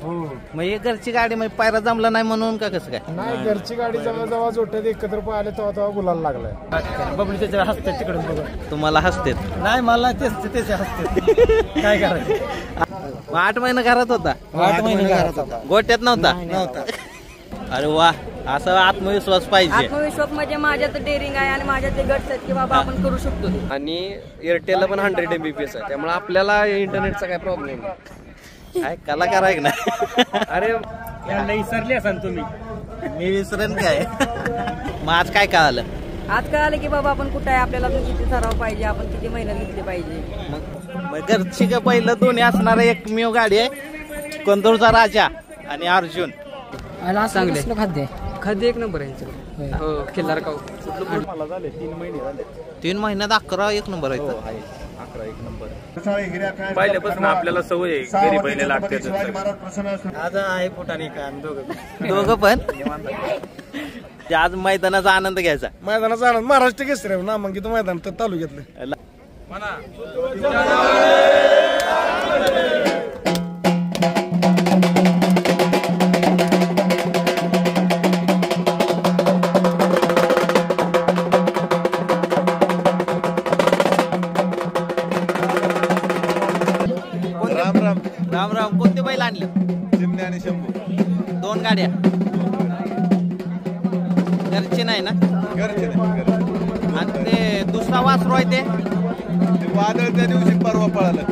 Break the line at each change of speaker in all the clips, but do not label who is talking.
हो
मग हे घरची गाडी मग पायरा जमला नाही म्हणून का कसं काय?
नाही घरची गाडी जेव्हा जेव्हा जोट्यात एकत्र पाहिले तेव्हा गुलाल लागलाय.
बबली त्याच्या हसते तिकडून बघा.
तुम्हाला हसतेत?
नाही मला तेच हसते. काय करायचं?
मग 8 महिने घरात होता?
8 महिने घरात होता.
गोट्यात नव्हता? अरे वा, असा आत्मविश्वास पाहिजे.
आत्मविश्वास म्हणजे माझ्यात डेअरिंग आहे आणि माझ्यात ते गट्स आहेत की बाबा आपण करू शकतो.
आणि एअरटेलला पण 100 MBPS आहे, त्यामुळे आपल्याला इंटरनेटचा काय प्रॉब्लेम नाही.
काय कलाकार आहे ना?
अरे
विसरले असाल तुम्ही.
मी विसरेन काय? मग आज काय कळालं?
आज कळालं की बाबा आपण कुठे आहे, आपल्याला किती सराव पाहिजे, आपण किती मेहनत घेतली पाहिजे.
मग घरची का पहिलं दोन्ही असणारा एकमेव गाडी आहे, कंदूरचा राजा आणि अर्जुन.
चांगले खाद्य 1 नंबर आहे. हो खिल्लार काऊ.
मला झाले 3 महिने झाले.
3 महिन्यात 11 1 नंबर आहेत.
11 1 नंबर.
पहिल्यापासून आपल्याला सवय आहे घरी पहिले लागते.
आज आहे पोटाने का
दोघं पण ते आज मैदानाचा आनंद घ्यायचा.
मैदानाचा आनंद महाराष्ट्र केसरी नामांकित मैदान तर तालुक्यातलं.
राम राम. कोणते बैल आणले?
चिमण्या आणि शंभू.
2 गाड्या घरचे नाही ना?
घरचे
आणि ते दुसरा वासरू आहे ते
वादळ त्या दिवशी परवा पळालं.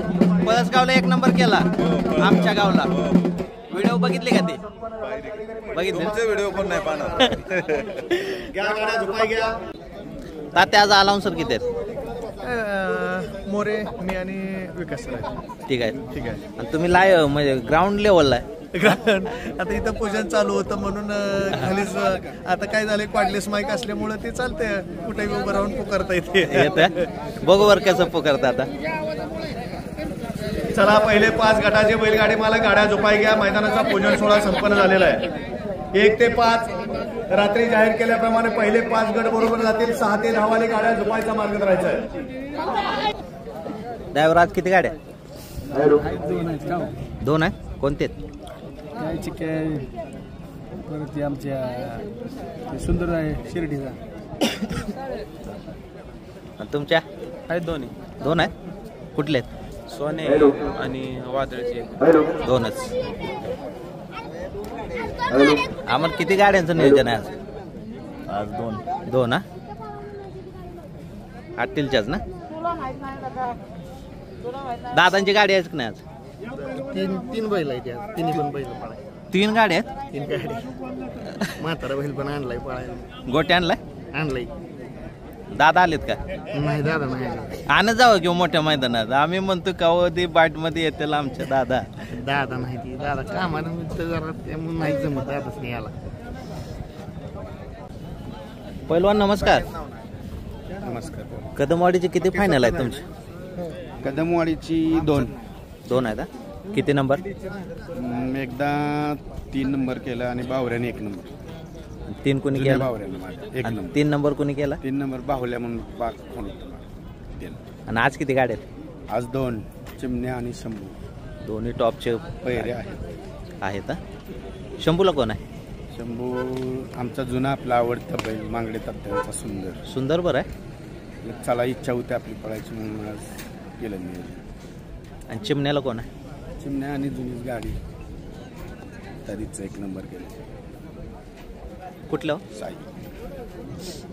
पळसगावला 1 नंबर केला. आमच्या गावला व्हिडिओ बघितले का ते? बघितले.
व्हिडिओ पण नाही पाहणार.
तात्या आज अलाउन्सर किती आहेत?
मोरे, मी आणि विकास सर.
ठीक आहे. आणि तुम्ही लाईव्ह म्हणजे ग्राउंड लेवलला आहे?
आता इथं पूजन चालू होतं म्हणून खालीच. आता काय झालंय, कॉर्डलेस माईक असल्यामुळे ते चालतंय, कुठेही उभं राहून पुकारता येते.
बघू वर कसं पुकारता आता.
चला, पहिले 5 गटाचे बैलगाडी मला गाड्या झोपाय घ्या. मैदानाचा पूजन सोहळा संपन्न झालेला आहे. 1 ते 5 रात्री जाहीर केल्याप्रमाणे पहिले 5 गट बरोबर जातील. 6 ते 10 वाले गाड्या झोपायचा मार्ग करायचा आहे.
ड्रायव्हर आज किती गाड्या? 2 आहे. कोणते?
परत आमच्या सुंदर आहे शिर्डीचा.
तुमच्या
आहेत
2 आहेत. कुठले आहेत?
सोने आणि वादळचे
2च. आम्हाला किती गाड्यांचं नियोजन आहे आज?
आज
2 ना? आटीलच्याच ना? दादांची गाडी आहे की नाही आज?
3 बैल आहेत. 3 पण बैल पळाय.
3 गाड्या आहेत.
3 गाडी. म्हातारा बैल पण आणलाय पळायला.
गोट्या आणलाय. दादा आलेत का?
नाही दादा नाही.
आणत जावं किंवा मोठ्या मैदानात. आम्ही म्हणतो कधी बाट मध्ये येतील आमच्या दादा.
दादा नाही ती दादा कामाला जरा त्यामुळे नाही जमत. दादाच नाही आला.
पहिलवान नमस्कार.
नमस्कार.
कदमवाडीचे किती फायनल आहेत तुमचे?
कदमवाडीची
2 आहेत. किती नंबर?
एकदा 3 नंबर केला आणि बावऱ्याने 1 नंबर.
3 कोणी केला? 3 नंबर कोणी केला?
3 नंबर बाहुल्या म्हणून बाग फोन.
आणि आज किती गाड्या आहेत?
आज 2 चिमण्या आणि शंभू.
दोन्ही टॉपचे
पहिरे आहेत.
शंभूला कोण आहे?
शंभू आमचा जुना आपला आवडता बैल मांगडे तात्यांचा सुंदर.
बरं आहे.
चला इच्छा होती आपली पळायची म्हणून आज केलं नियोजन.
आणि चिमण्याला कोण आहे?
चिमण्या आणि जुनीच गाडी तरीच 1 नंबर केलं.
कुठलं?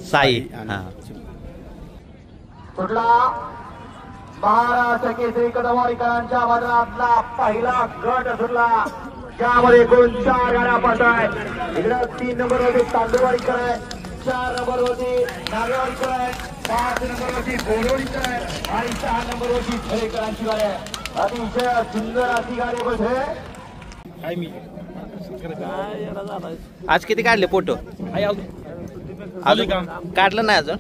साई.
हां.
कुठला महाराष्ट्र केसरी कदमवाडीकरांच्या मैदानातला पहिला गट सुटला. त्यामध्ये एकूण 4 गाड्या पडतायत. इकडे 3 नंबर होती तांदूळवाडीकर आहे, 4 नंबर होती नागेवाडीकर आहे, 5 नंबर होती बोरवडीकर आहे आणि 6 नंबर होती खरेकरांची गाडी आहे. अतिशय सुंदर अशी गाडी बसते.
आज किती काढले फोटो? अजून काढलं नाही अजून?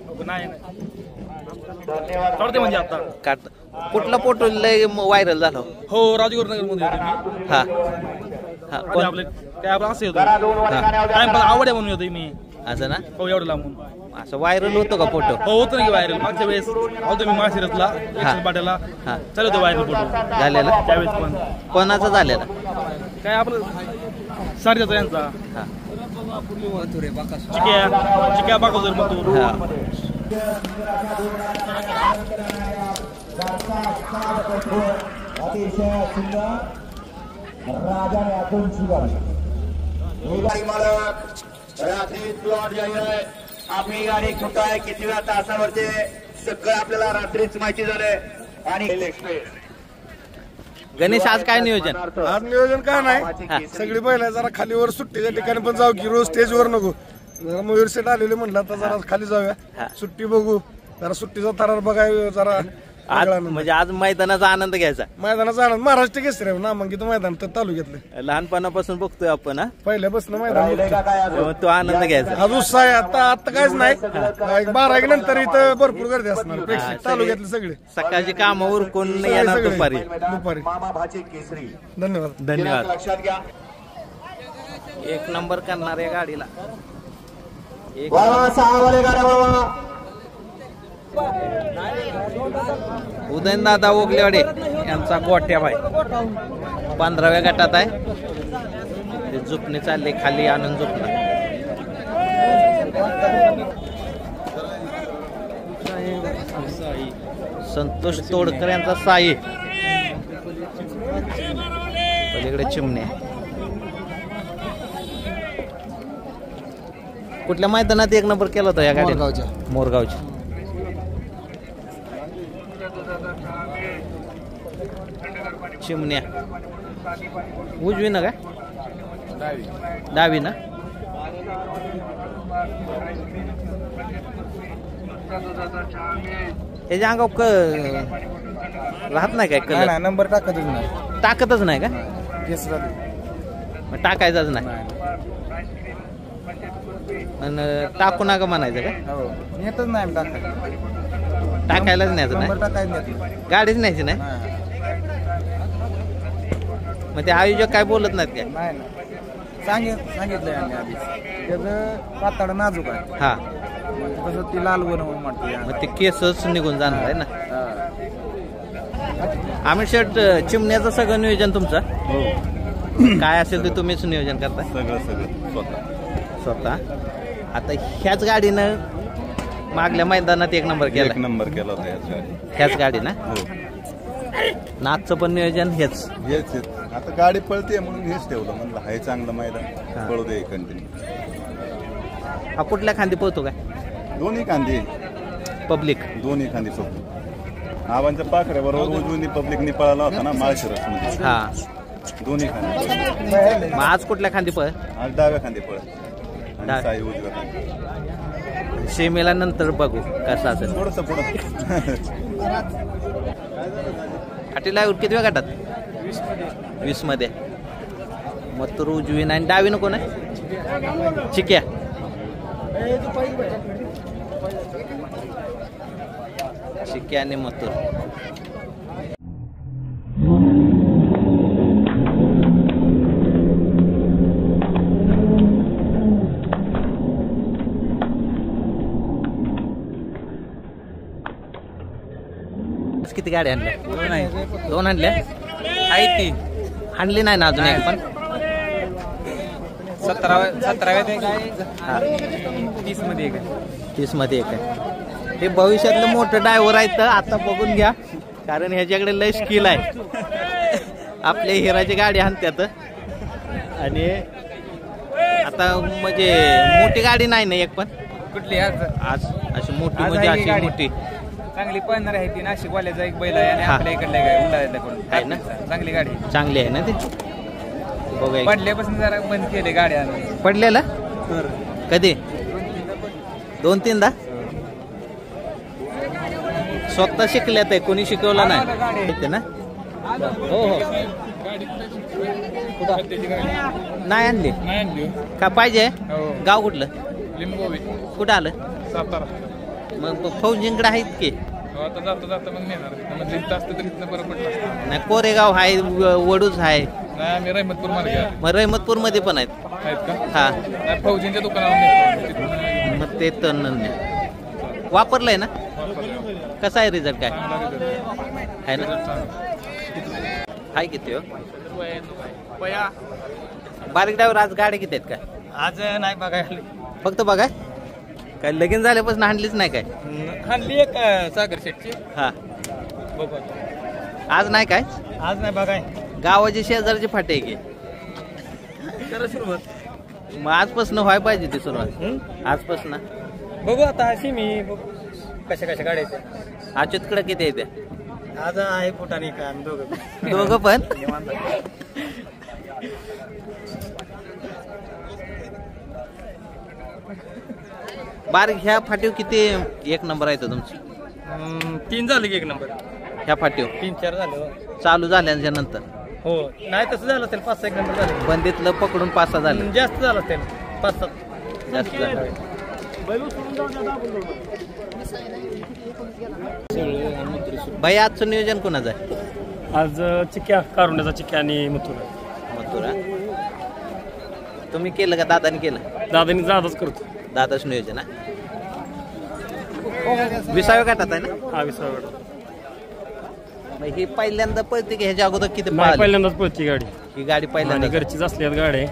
म्हणजे आता
काढ. कुठला फोटो लय व्हायरल झाला?
हो राजगुरुनगर मध्ये
हा.
आवड आहे म्हणून होतो मी.
असं ना?
हो एवढं लांबून.
असं व्हायरल होतो का फोटो?
हो होतो ना की व्हायरल. मागच्या वेळेस होतो मी माळशिरसला पाट्याला चालू होतो व्हायरल फोटो
झालेला.
त्यावेळेस पण
कोणाचा झालेला?
काय आपलं सारख्याचा यांचा
हा
चिक्या बाकासुर मथुर.
हा
अतिशय सुंदर राजाने आतूनची गाडी. गाडी मालक रात्री प्लॉट जाहीर आहे. आपली गाडी कुठं आहे, किती वेळा तासावरचे सगळं आपल्याला रात्रीच माहिती झालंय. आणि
गणेश आज काय नियोजन?
आज नियोजन काय नाही, सगळी बैल जरा खालीवर सुट्टीच्या ठिकाणी पण जाऊ की रोज स्टेजवर नको. जरा मयूर सेट आलेले म्हणलं आता जरा खाली जाऊया, सुट्टी बघू, जरा सुट्टीचा थरार बघाय जरा.
आज म्हणजे आज मैदानाचा आनंद घ्यायचा.
मैदानाचा आनंद महाराष्ट्र केसरी नामांकित मैदान तर तालुक्यातलं
लहानपणापासून बघतोय आपण. हा
पहिल्यापासून मैदान
तो आनंद घ्यायचा.
आज उत्साह आहे. आता काहीच नाही, 12 नंतर इथं भरपूर गर्दी असणार प्रेक्षक तालुक्यातले सगळे.
सकाळची कामावर कोण येणार दुपारी.
धन्यवाद
धन्यवाद.
लक्षात घ्या.
एक नंबर करणार आहे गाडीला.
सहावाले गाड्या बाबा
उदयनदादा ओगलेवाडे यांचा गोट्या बाय 15व्या गटात आहे. ते झुकणे चालले खाली आनंद झुकला. संतोष तोडकर यांचा साई. पलीकडे चिमणे. कुठल्या मैदानात एक नंबर केला होता या गाडीचा? मोरगावच्या. चिमण्या उजवी ना काय डावी ना. त्याच्या अंगावर राहत नाही काय कलर?
नंबर टाकतच नाही.
टाकतच नाही का? टाकायचाच नाही. आणि टाकू नका म्हणायचं का?
येतच नाही
टाकायलाच न्यायचं नाही. गाडीच न्यायची नाही. मग ते आयोजक काय बोलत नाहीत काय?
सांगितलंय आम्ही त्याचं पाताळ नाजूक आहे.
हा
तसं ती लाल बनवून म्हणते.
मग ते केसच निघून जाणार आहे ना. आम्ही शेट चिमण्याचं सगळं नियोजन तुमचं काय असेल ते तुम्हीच नियोजन करता?
सगळं
स्वतः. आता ह्याच गाडीनं मागल्या मैदानात एक नंबर केला.
होता
ह्याच गाडीनं. नाचचं पण नियोजन हेच.
आता गाडी पळते म्हणून हेच ठेवलं, म्हणलं हाय चांगलं मैदान पळू दे कंटिन्यू.
हा कुठल्या खांदी पळतो काय?
दोन्ही खांदी
पब्लिक.
दोन्ही खांदी पळतो. आबांच्या पाखऱ्याबरोबर उजवीनी पब्लिकनी पळाला होता ना माळशिरस मध्ये.
हा
दोन्ही खांदी.
मग आज कुठल्या खांदी पळ?
आज डाव्या खांदी पळ. साई उजव्या खांदी.
शेमेला नंतर बघू कसं असेल.
थोडस पुढं.
आटीला किती वेळ गटात? 20 मध्ये. मग तर उजवीन आणि डावीनं कोण आहे? चिक्या. चिक्या आणि मथुर. किती गाड्या आणल्या? 2 आणल्या. आहे ती आणली नाही ना अजून एक पण.
17व्या 30 मध्ये एक आहे.
30 मध्ये एक आहे. हे भविष्यातलं मोठं ड्रायव्हर आहे तर आता बघून घ्या, कारण ह्याच्याकडे लय स्किल आहे. आपल्या हिराची गाडी आणतात आणि आता म्हणजे मोठी गाडी नाही ना एक पण.
कुठली
आज अशी मोठी म्हणजे अशी मोठी
चांगली पळणार आहे ती. नाशिकवाल्याचा एक बैल आहे आणि आपल्या इकडल्या आहे ना. चांगली गाडी
चांगली आहे ना ती. बघूया.
पडल्यापासून जरा बंद केले गाड्या.
पडलेला कधी? 2-3दा. स्वतः शिकल्यात आहे, कोणी शिकवलं नाही ना. हो हो नाही आणली का? पाहिजे. गाव कुठलं?
लिंबोवी.
कुठं आलं?
सातारा.
मग फौजींकडे आहेत की?
आता जाता मग नेणार असतं तर इथनं बरं पडलं असतं.
नाही कोरेगाव आहे, वडूच आहे.
नाही आम्ही रहिमतपूर मार्गे.
मग रहिमतपूर मध्ये पण आहेत
का?
हा
फौजींच्या दुकानावर.
मग ते तर वापरलंय ना. कसा आहे रिझल्ट? काय आहे ना? आहे किती हो? बारीक ड्रायव्हर आज गाड्या किती आहेत काय?
आज नाही बघायला
फक्त बघाय काय लगीन झाल्यापासून हाणलीच नाही काय?
खाल्ली एक सागर शेटची.
हा
बघू
आज नाही काय?
आज नाही बघाय.
गावाची शेजारची फाटे आहे की
करा सुरुवात.
मग आजपासून व्हायला पाहिजे ती सुरुवात आजपासून.
बघू आता अशी मी कशा कशा गाड्या
अच्युतकडे किती येते?
आज आहे फुटाने का दोघं
दोघं पण. बारीक ह्या फाटीव किती एक नंबर आहे तुमची?
3 झालं की 1 नंबर.
ह्या फाटीव
3-4 झालं
चालू झाल्याच्या नंतर.
हो नाही तसं झालं असेल 5-6 नंबर झालं.
बंदीतलं पकडून 5-6 झालं.
जास्त झालं असेल 5-7
जास्त झालं. भाई आजचं नियोजन कोणाचं आहे?
आज चिक्क्या कारुंड्याचा चिक्क्या आणि मथुरा.
तुम्ही केलं का दादानी केलं?
दादानी दादाच करतो.
दादाच नियोजन आहे. 20व्या गटात आहे ना?
हा 20व्या गटात.
ही पहिल्यांदा पळते की ह्याच्या अगोदर किती
नाही पहिल्यांदाच पळती गाडी.
ही गाडी पहिल्यांदा
घरचीच असल्यात गाडी.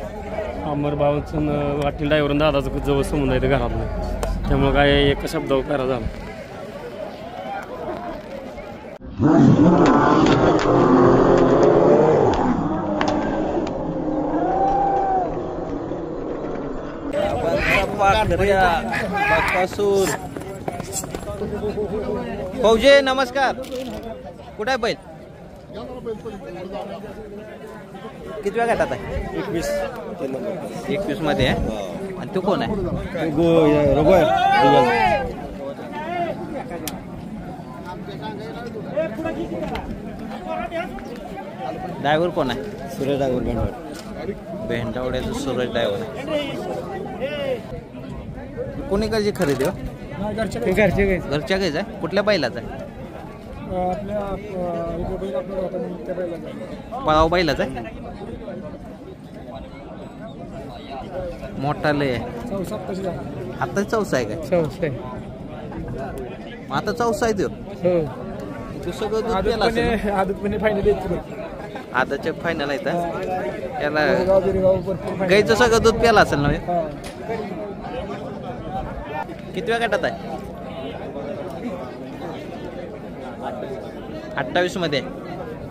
अमर बाबांचं वाटील ड्रायव्हर दादाचं जवळ संबंध आहे घरातलं, त्यामुळे काय एका शब्दावर करा झाला.
फौजे नमस्कार. कुठे आहे बैल? किती वेळ गटात आहे? 21 मध्ये आहे. आणि तू कोण आहे? ड्रायव्हर कोण आहे?
सूरज ड्रायव्हर
भेंडावड्याचं सूरज ड्रायव्हर आहे. कोणीकडची खरेदी हो? घरच्या गायच आहे. कुठल्या बैलाचा आहे? पळाव बैलाचा आहे. मोठा लय आहे. आता चौसा आहे काय? आता चौसा आहे तो. तू सगळं दूध प्यायला असेल. आदाच्या फायनल आहे त्याला गाईचं सगळं दूध प्यायला असेल ना? किती वेळ गटात आहे? 28 मध्ये.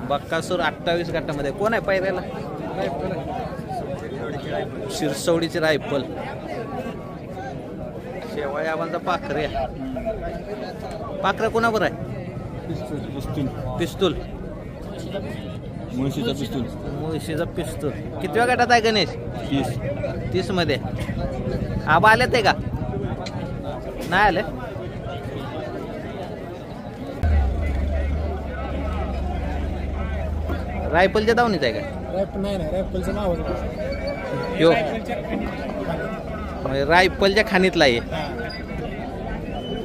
बक्कासूर 28 गटामध्ये. कोण आहे पायऱ्याला? शिरसवडीची रायफल. शेवाळी आबांचा पाखरे. पाखरा कोणावर आहे? पिस्तूल. मुळशीचा पिस्तूल. किती वेळ गटात आहे गणेश? 30 मध्ये. आबा आले ते का नाही आले? रायफलच्या दावणीच आहे का? रायफलच्या खाणीतला आहे.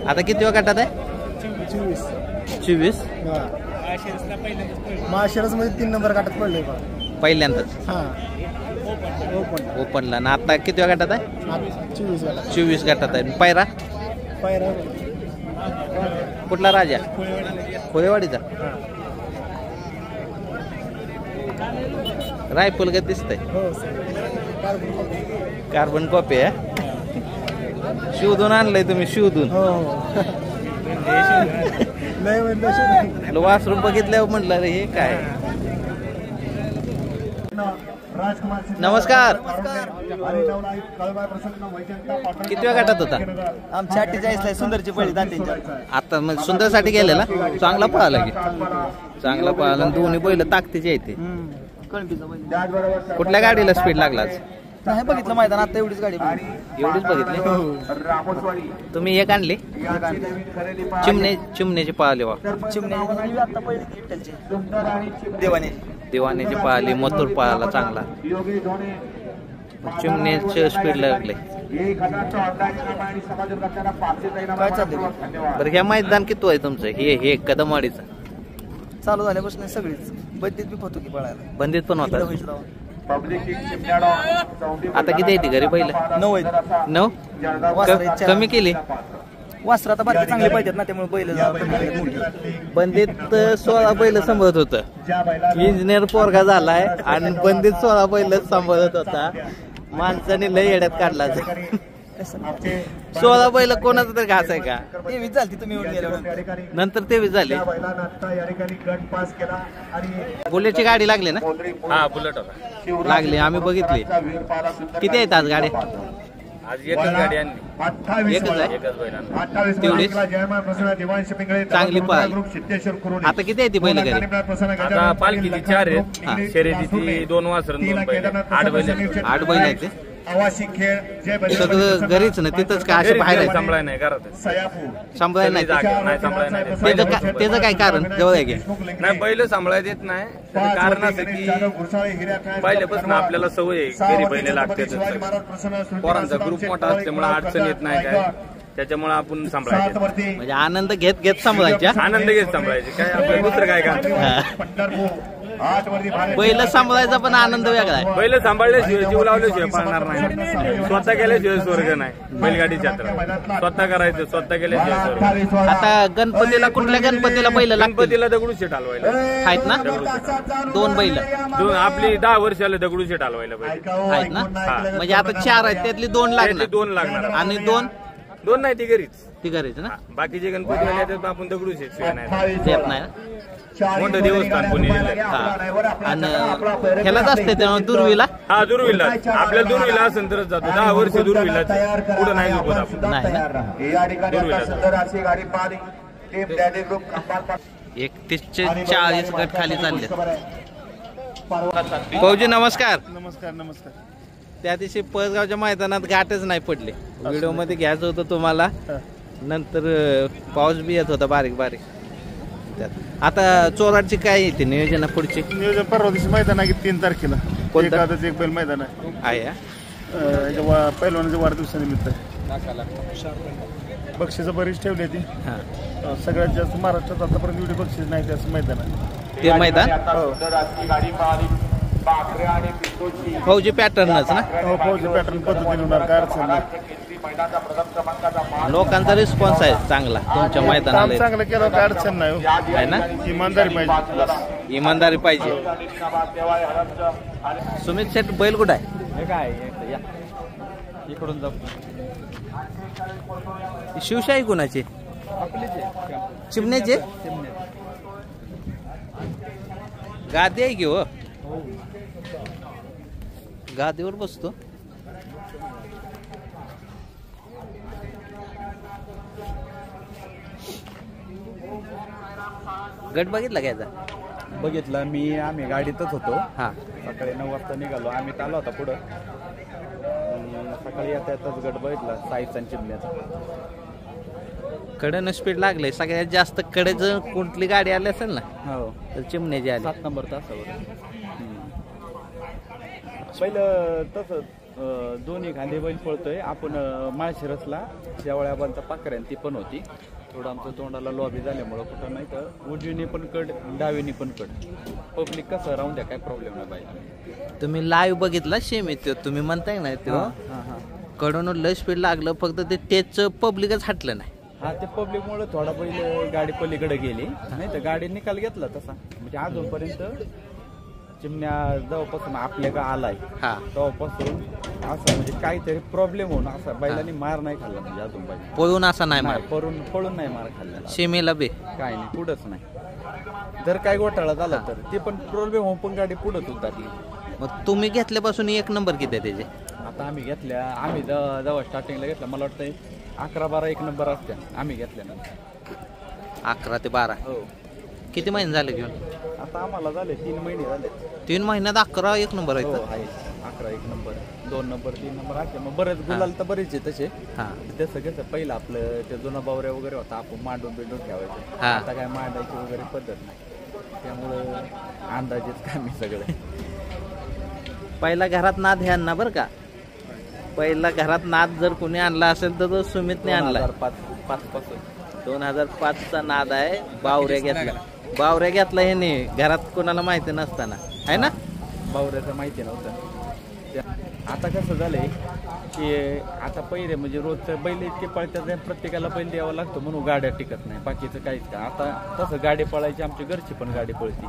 आता किती वेळ गटात आहे? 24.
माळशिरस मध्ये 3 नंबर गटात पडले
पहिल्यांदाच ओपनला. ना आता किती वेळ गटात आहे? 24 गटात आहे. पायरा कुठला? राजा कोळेवाडीचा. रायफल का दिसतंय? कार्बन कॉपी आहे. शिवधून आणलंय तुम्ही? शिवधून वासरूम बघितल्यावर म्हटलं रे हे काय. नमस्कार. किती वेळ गटात होता?
आमच्या 48 सुंदरची पहिली दांडीच्या.
आता मग सुंदरसाठी गेलेला. चांगला पळाला की. चांगला पळाला. दोन्ही बैल ताकदीचे येते. कुठल्या गाडीला स्पीड लागला?
नाही बघितलं मैदान. आता एवढीच गाडी
एवढीच बघितली. तुम्ही एक आणली? चिमण्याची पळाली. वा देवानेची पळाली. मथुर पळाला चांगला. चिमण्याचे स्पीड लागले.
काय चाललंय?
बरं ह्या मैदान किती आहे तुमचं? हे कदमवाडीचं
चालू झाल्यापासून सगळीच बंदीत बी होतो की पळायला.
बंदीत पण होता. आता किती येते घरी? पहिलं
9
9. कमी केली.
वासर आता बाकी चांगले पाहिजेत ना, त्यामुळे बैल
बंदीत 16 बैल सांभाळत होतं. इंजिनियर पोरगा झालाय आणि बंदीत 16 बैल सांभाळत होता. माणसाने लय येड्यात काढला. 16 बैल कोणाचं तर घास आहे का?
23 झाली तुम्ही येऊन गेल्यावर.
नंतर 23 झाले. बुलेटची गाडी लागली ना?
हा बुलेट होता
लागली, आम्ही बघितली. किती आहेत आज गाडी?
आज एकच गाडी आणली.
एकच आहे तेवढीच चांगली पाहिजे. आता किती आहे ती बैल घरी?
आता पालखीची 4 आहेत, शर्यतीची 2 वासर 2 बैल, 8
बैल आहेत ते सगळं घरीच ना, तिथंच का असे बाहेर
सांभाळाय नाही घरात,
सांभाळाय नाही. त्याचं काय कारण? जवळ आहे की
नाही बैल सांभाळायला येत नाही. कारण असं की पहिल्यापासून आपल्याला सवय आहे, घरी बैल लागते. पोरांचा ग्रुप मोठा असल्यामुळे अडचण येत नाही काय, त्याच्यामुळे आपण सांभाळायचं.
म्हणजे आनंद घेत घेत सांभाळायचा.
आनंद घेत सांभाळायचे काय, आपलं दुसरं काय काम.
बैल सांभाळायचा पण आनंद वेगळा आहे.
बैल सांभाळल्याशिवाय जीव लावल्याशिवाय पाळणार नाही. स्वतः केल्याशिवाय स्वर्ग नाही. बैलगाडी यात्रा स्वतः करायचं, स्वतः केल्याशिवाय स्वर्ग.
आता गणपतीला कुठल्या गणपतीला बैल?
गणपतीला दगडूशेठ हलवायला
आहेत ना 2 बैल?
आपली 10 वर्षाला दगडूशेठ हलवायला पाहिजे
आहेत ना. म्हणजे आता 4 आहेत, त्यातली 2 लागणार.
2 लागणार
आणि 2
नाही ती घरीच.
ती घरीच ना.
बाकीचे गणपती आपण दगडूशेठ नाही
देत नाही.
मोठं देवस्थान पुणे.
आणि ह्यालाच असते त्यामुळे दुर्वीला.
हा दुर्वीला आपल्याला दुर्वीला असेल तरच जातो. 10 वर्ष दुर्वीला पुढे नाही झोपत आपण.
नाही ना. 31-40 गट खाली चालले. भाऊजी नमस्कार.
नमस्कार.
त्या दिवशी पळसगावच्या मैदानात गाठच नाही पडले. व्हिडिओ मध्ये घ्यायचं होतं तुम्हाला, नंतर पाऊस बी येत होता बारीक बारीक. आता चोराडची काय येते नियोजन पुढची?
नियोजन परवा दिवशी मैदान आहे 3 तारखेला. एखादंच एक बैल मैदान आहे. पहिलवानाच्या वाढदिवसानिमित्त बक्षीस बरीच ठेवली ती. सगळ्यात जास्त महाराष्ट्रात आतापर्यंत एवढी बक्षीस नाही ते असं मैदान आहे
ते मैदान. फौजी पॅटर्नच ना.
फौजी पॅटर्न पद्धतीने होणार, काय अडचण नाही.
लोकांचा रिस्पॉन्स आहे चांगला तुमच्या मैदानाला.
चांगलं केलं काय अडचण नाही
आहे ना.
इमानदारी पाहिजे.
इमानदारी पाहिजे. सुमित शेट बैल कुठं आहे?
काय इकडून जाऊ.
शिवशाही कुणाची? चिमण्याचे गादी आहे की हो. गादीवर बसतो. गट बघितला घ्यायचा?
बघितलं आम्ही गाडीतच होतो.
हा
सकाळी 9 वाजता निघालो. आम्ही चाललो होता पुढं. सकाळी येताच गट बघितला साईचा चिमण्याचा.
कडेनं स्पीड लागले. सगळ्यात जास्त कडेच कुठली गाडी आली असेल ना
हो
तर चिमण्याची आली.
7 नंबर तासावर. पहिलं तसंच दोन्ही खांदे बैल पळतोय आपण. माळशिरसला शेवळ्याबांचा पाकऱ्या ती पण होती. थोडं आमचं तोंडाला लॉबी झाल्यामुळं कुठं नाही तर उजवीने पण कड डावीने पण कड. पब्लिक कसं राहून द्या, काय प्रॉब्लेम नाही पाहिजे.
तुम्ही लाईव्ह बघितला शेमीत तुम्ही म्हणताय ना तो कडून लय स्पीड लागलं, फक्त ते टेच पब्लिकच हटलं नाही.
हा ते पब्लिकमुळे थोडा बैल गाडी पलीकडे गेली, नाही तर गाडी निकाल घेतला तसा. म्हणजे अजूनपर्यंत चिमण्या जेव्हापासून आपल्या का आलाय तेव्हापासून असं म्हणजे काहीतरी प्रॉब्लेम होऊन असा बैलांनी मार नाही खाल्ला. म्हणजे अजून बैल
पळून असा नाही मार,
पळून नाही मार खाल्ला.
सीमेला बे
काय नाही, पुढंच नाही. जर काय घोटाळा झाला तर ते पण प्रॉब्लेम होऊन पण गाडी पुढंच उतरली.
मग तुम्ही घेतल्यापासून 1 नंबर किती आहे त्याचे?
आता आम्ही जेव्हा स्टार्टिंगला घेतला मला वाटतं 11-12 1 नंबर असत्या आम्ही घेतल्यानंतर.
11 ते 12.
हो.
किती महिने झाले घेऊन?
आता आम्हाला झाले 3 महिने झाले.
3 महिन्यात 11 1 नंबर आहेत.
11 1 नंबर 2 नंबर 3 नंबर आहे. मग बरेच गुलाल तर बरेच आहे तसे. तसं कसं पहिलं आपलं ते जुना बावऱ्या वगैरे होता, आपण मांडून बिंडून ठेवायचं. आता काय मांडायची वगैरे पद्धत नाही, त्यामुळं अंदाजेच काय मी सगळं.
पहिला घरात नाद हे आणणार बरं का. पहिला घरात नाद जर कोणी आणला असेल तर तो सुमितने आणला.
2005 पासून
2005चा नाद आहे. बावऱ्या घेतला हे नाही घरात कोणाला माहिती नसताना आहे ना.
बावऱ्याचं माहिती नव्हतं. आता कसं झालंय की आता पहिले म्हणजे रोजचं बैल इतके पळतात प्रत्येकाला बैल द्यावा लागतो म्हणून गाड्या टिकत नाही बाकीचं काहीच का. आता तसं गाडी पळायची आमची घरची पण गाडी पळती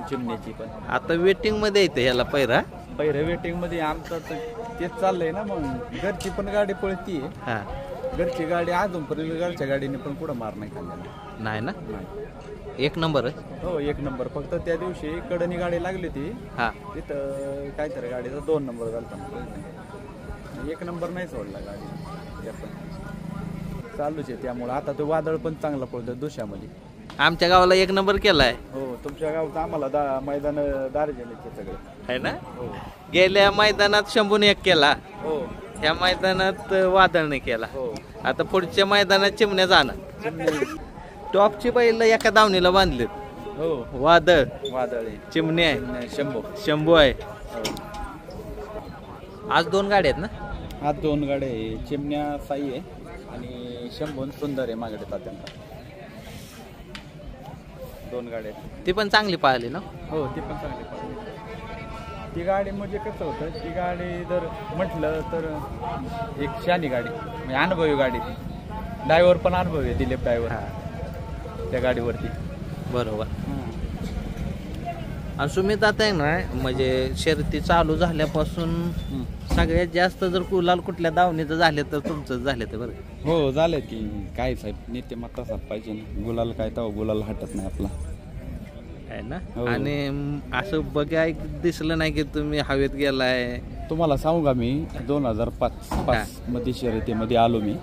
चिमण्याची पण.
आता वेटिंग मध्ये येते ह्याला
पहिलं वेटिंग मध्ये आमचं तेच चाललंय ना. मग घरची पण गाडी पळती. घरची गाडी अजूनपर्यंत घरच्या गाडीने पण कुठं मार नाही खाल्लेला
नाही ना. एक नंबर.
हो 1 नंबर. फक्त त्या दिवशी कडनी गाडी लागली ती तिथं काहीतरी गाडीचा 2 नंबर झाला. 1 नंबर नाही सोडला गाडी. चालूच आहे त्यामुळे आता तो वादळ पण चांगला पडतो दुशामध्ये.
आमच्या गावाला 1 नंबर केलाय.
हो तुमच्या गावात आम्हाला मैदान दार्जिलिंगचे सगळे
आहे ना. गेल्या मैदानात शंभूने 1 केला.
हो
ह्या मैदानात वादळने केला.
हो
आता पुढच्या मैदानात चिमण्या जाणार. टॉपची बैल एका दावणीला बांधलेत.
हो
वादळ
आहे
चिमणी आहे शंभू आहे. आज 2 गाड्या आहेत ना.
आज 2 गाड्या आहे. चिमण्या साई आहे आणि शंभू सुंदर आहे मागडे तात्यांना. 2 गाड्या आहेत.
ती पण चांगली पाहिली ना.
हो ती पण चांगली पाहिली. ती गाडी म्हणजे कसं होतं ती गाडी जर म्हटलं तर एक शानी गाडी म्हणजे अनुभवी गाडी. ड्रायव्हर पण अनुभवी आहे दिलीप ड्रायव्हर त्या गाडीवरती.
बरोबर. आणि सुमित आता आहे ना म्हणजे शर्यती चालू झाल्यापासून सगळ्यात जास्त जर गुलाल कुठल्या दावणीचं झाले तर तुमचं झाले तर बरं.
हो झाले की काय साहेब नीतिमत्ता साहेब पाहिजे. गुलाल काय तर गुलाल हटत नाही आपला
आहे ना. आणि असं बघा दिसलं नाही की तुम्ही हवेत गेलाय.
तुम्हाला सांगू का मी 2005 मध्ये शर्यतीमध्ये आलो मी.